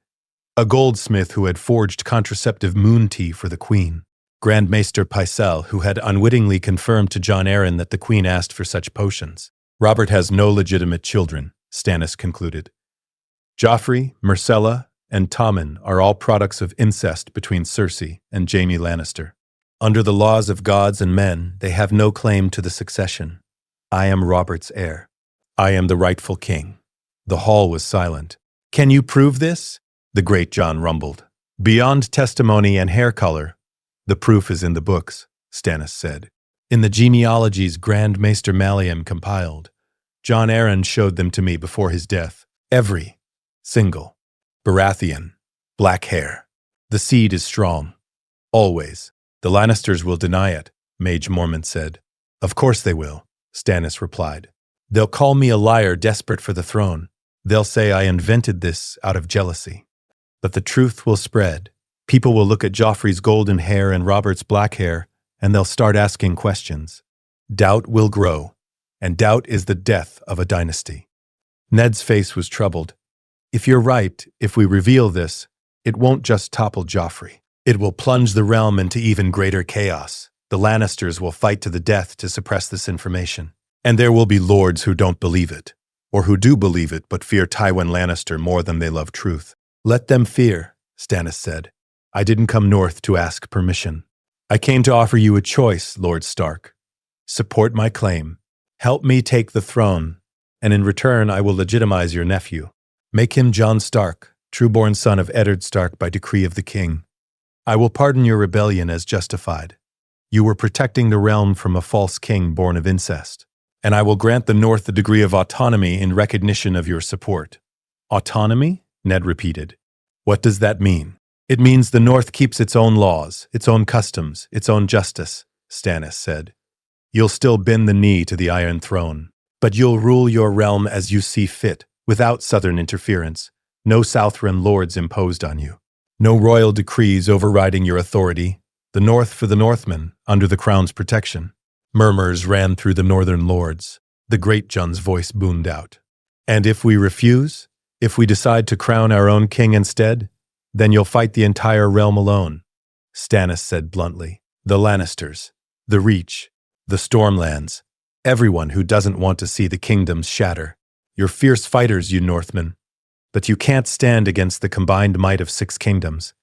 A goldsmith who had forged contraceptive moon tea for the queen. Grand Maester Pycelle, who had unwittingly confirmed to Jon Arryn that the queen asked for such potions. Robert has no legitimate children, Stannis concluded. Joffrey, Myrcella, and Tommen are all products of incest between Cersei and Jaime Lannister. Under the laws of gods and men, they have no claim to the succession. I am Robert's heir. I am the rightful king. The hall was silent. Can you prove this? The great Jon rumbled. Beyond testimony and hair color, the proof is in the books, Stannis said. In the genealogies Grand Maester Mallion compiled, Jon Arryn showed them to me before his death. Every single. Baratheon. Black hair. The seed is strong. Always. The Lannisters will deny it, Mage Mormont said. Of course they will, Stannis replied. They'll call me a liar desperate for the throne. They'll say I invented this out of jealousy. But the truth will spread. People will look at Joffrey's golden hair and Robert's black hair, and they'll start asking questions. Doubt will grow, and doubt is the death of a dynasty. Ned's face was troubled. If you're right, if we reveal this, it won't just topple Joffrey. It will plunge the realm into even greater chaos. The Lannisters will fight to the death to suppress this information. And there will be lords who don't believe it, or who do believe it but fear Tywin Lannister more than they love truth. Let them fear, Stannis said. I didn't come north to ask permission. I came to offer you a choice, Lord Stark. Support my claim. Help me take the throne, and in return I will legitimize your nephew. Make him Jon Stark, true-born son of Eddard Stark by decree of the king. I will pardon your rebellion as justified. You were protecting the realm from a false king born of incest. And I will grant the North a degree of autonomy in recognition of your support. Autonomy? Ned repeated. What does that mean? It means the North keeps its own laws, its own customs, its own justice, Stannis said. You'll still bend the knee to the Iron Throne, but you'll rule your realm as you see fit, without Southern interference. No Southron lords imposed on you. No royal decrees overriding your authority. The North for the Northmen, under the Crown's protection. Murmurs ran through the northern lords. The great Jon's voice boomed out. And if we refuse, if we decide to crown our own king instead, then you'll fight the entire realm alone, Stannis said bluntly. The Lannisters, the Reach, the Stormlands, everyone who doesn't want to see the kingdoms shatter. You're fierce fighters, you Northmen, but you can't stand against the combined might of 6 kingdoms.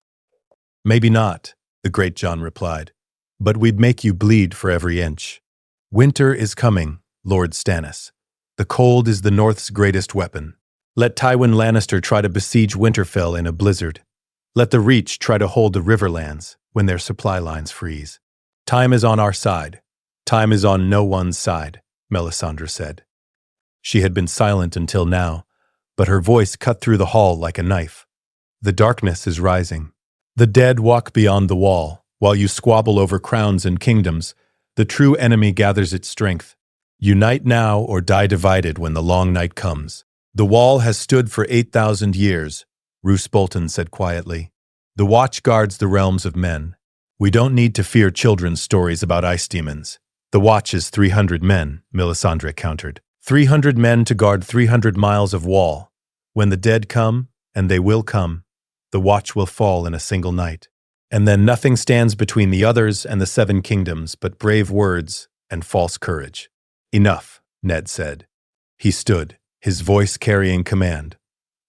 Maybe not, the great Jon replied, but we'd make you bleed for every inch. Winter is coming, Lord Stannis. The cold is the North's greatest weapon. Let Tywin Lannister try to besiege Winterfell in a blizzard. Let the Reach try to hold the Riverlands when their supply lines freeze. Time is on our side. Time is on no one's side, Melisandre said. She had been silent until now, but her voice cut through the hall like a knife. The darkness is rising. The dead walk beyond the wall. While you squabble over crowns and kingdoms, the true enemy gathers its strength. Unite now or die divided when the long night comes. The wall has stood for 8,000 years, Roose Bolton said quietly. The watch guards the realms of men. We don't need to fear children's stories about ice demons. The watch is 300 men, Melisandre countered. 300 men to guard 300 miles of wall. When the dead come, and they will come, the watch will fall in a single night. And then nothing stands between the others and the 7 kingdoms but brave words and false courage. Enough, Ned said. He stood, his voice carrying command.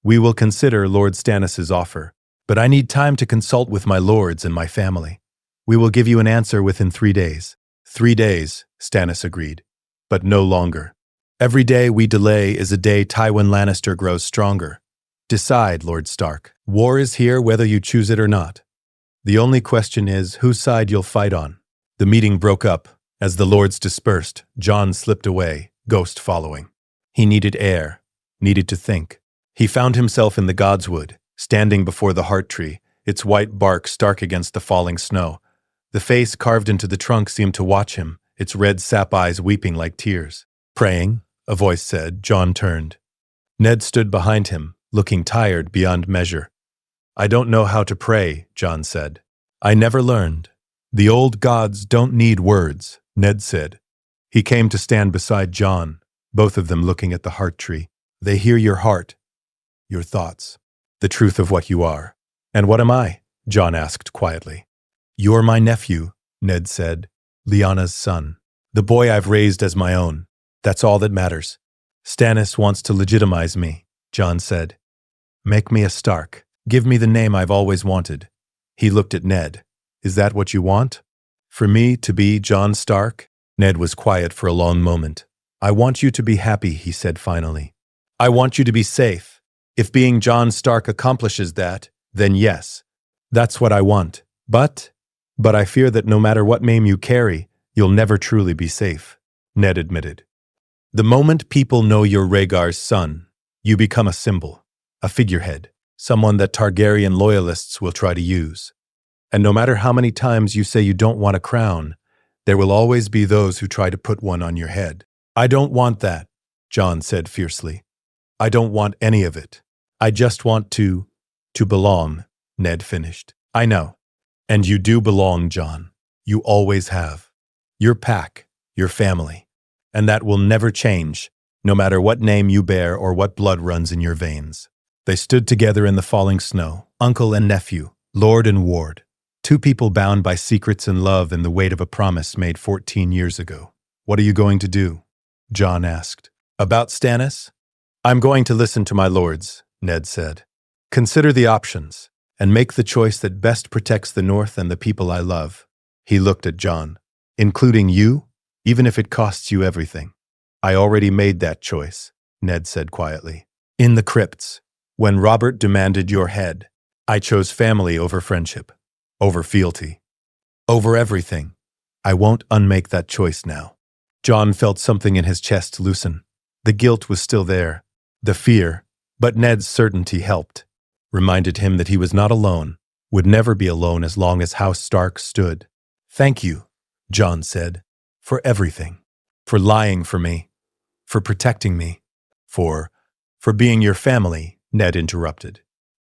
We will consider Lord Stannis' offer, but I need time to consult with my lords and my family. We will give you an answer within 3 days. 3 days, Stannis agreed, but no longer. Every day we delay is a day Tywin Lannister grows stronger. Decide, Lord Stark. War is here whether you choose it or not. The only question is whose side you'll fight on. The meeting broke up. As the lords dispersed, Jon slipped away, Ghost following. He needed air, needed to think. He found himself in the Godswood, standing before the heart tree, its white bark stark against the falling snow. The face carved into the trunk seemed to watch him, its red sap eyes weeping like tears. Praying, a voice said. Jon turned. Ned stood behind him, looking tired beyond measure. I don't know how to pray, Jon said. I never learned. The old gods don't need words, Ned said. He came to stand beside Jon, both of them looking at the heart tree. They hear your heart, your thoughts, the truth of what you are. And what am I? Jon asked quietly. You're my nephew, Ned said, Lyanna's son. The boy I've raised as my own. That's all that matters. Stannis wants to legitimize me, Jon said. Make me a Stark. Give me the name I've always wanted. He looked at Ned. Is that what you want? For me to be Jon Stark? Ned was quiet for a long moment. I want you to be happy, he said finally. I want you to be safe. If being Jon Stark accomplishes that, then yes. That's what I want. But I fear that no matter what name you carry, you'll never truly be safe, Ned admitted. The moment people know you're Rhaegar's son, you become a symbol, a figurehead, someone that Targaryen loyalists will try to use. And no matter how many times you say you don't want a crown, there will always be those who try to put one on your head. I don't want that, Jon said fiercely. I don't want any of it. I just want to belong, Ned finished. I know. And you do belong, Jon. You always have. Your pack, your family. And that will never change, no matter what name you bear or what blood runs in your veins. They stood together in the falling snow, uncle and nephew, lord and ward. Two people bound by secrets and love and the weight of a promise made 14 years ago. What are you going to do? Jon asked. About Stannis? I'm going to listen to my lords, Ned said. Consider the options, and make the choice that best protects the North and the people I love. He looked at Jon. Including you, even if it costs you everything. I already made that choice, Ned said quietly. In the crypts, when Robert demanded your head, I chose family over friendship, over fealty, over everything. I won't unmake that choice now. Jon felt something in his chest loosen. The guilt was still there, the fear, but Ned's certainty helped, reminded him that he was not alone, would never be alone as long as House Stark stood. Thank you, Jon said, for everything, for lying for me, for protecting me, for being your family, Ned interrupted.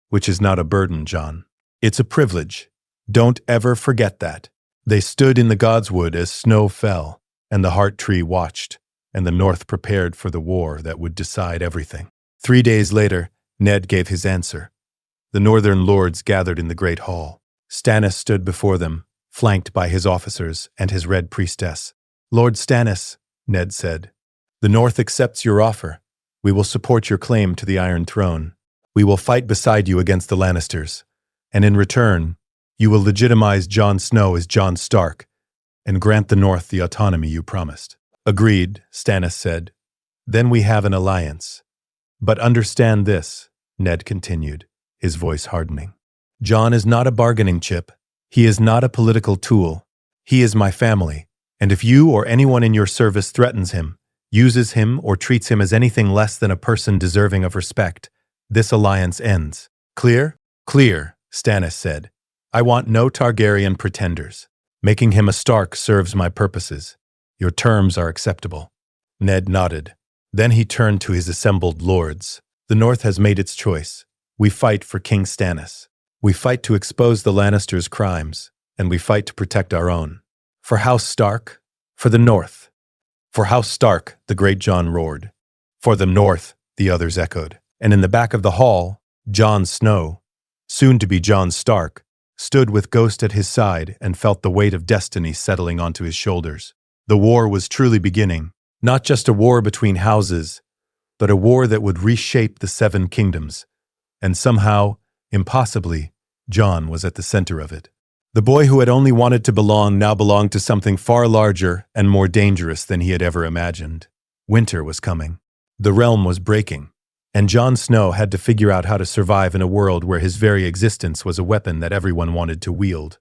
Which is not a burden, Jon. It's a privilege. Don't ever forget that. They stood in the Godswood as snow fell, and the Heart Tree watched, and the North prepared for the war that would decide everything. 3 days later, Ned gave his answer. The Northern lords gathered in the Great Hall. Stannis stood before them, flanked by his officers and his Red Priestess. Lord Stannis, Ned said, the North accepts your offer. We will support your claim to the Iron Throne. We will fight beside you against the Lannisters. And in return, you will legitimize Jon Snow as Jon Stark and grant the North the autonomy you promised. Agreed, Stannis said. Then we have an alliance. But understand this, Ned continued, his voice hardening. Jon is not a bargaining chip. He is not a political tool. He is my family, and if you or anyone in your service threatens him, uses him or treats him as anything less than a person deserving of respect, this alliance ends. Clear? Clear, Stannis said. I want no Targaryen pretenders. Making him a Stark serves my purposes. Your terms are acceptable. Ned nodded. Then he turned to his assembled lords. The North has made its choice. We fight for King Stannis. We fight to expose the Lannisters' crimes, and we fight to protect our own. For House Stark, for the North. For House Stark, the great Jon roared. For the North, the others echoed. And in the back of the hall, Jon Snow, soon to be Jon Stark, stood with Ghost at his side and felt the weight of destiny settling onto his shoulders. The war was truly beginning, not just a war between houses, but a war that would reshape the Seven Kingdoms. And somehow, impossibly, Jon was at the center of it. The boy who had only wanted to belong now belonged to something far larger and more dangerous than he had ever imagined. Winter was coming. The realm was breaking, and Jon Snow had to figure out how to survive in a world where his very existence was a weapon that everyone wanted to wield.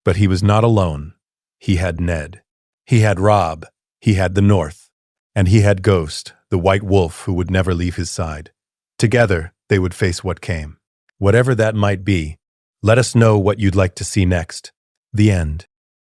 But he was not alone. He had Ned. He had Robb. He had the North. And he had Ghost, the White Wolf who would never leave his side. Together, they would face what came. Whatever that might be, let us know what you'd like to see next. The end.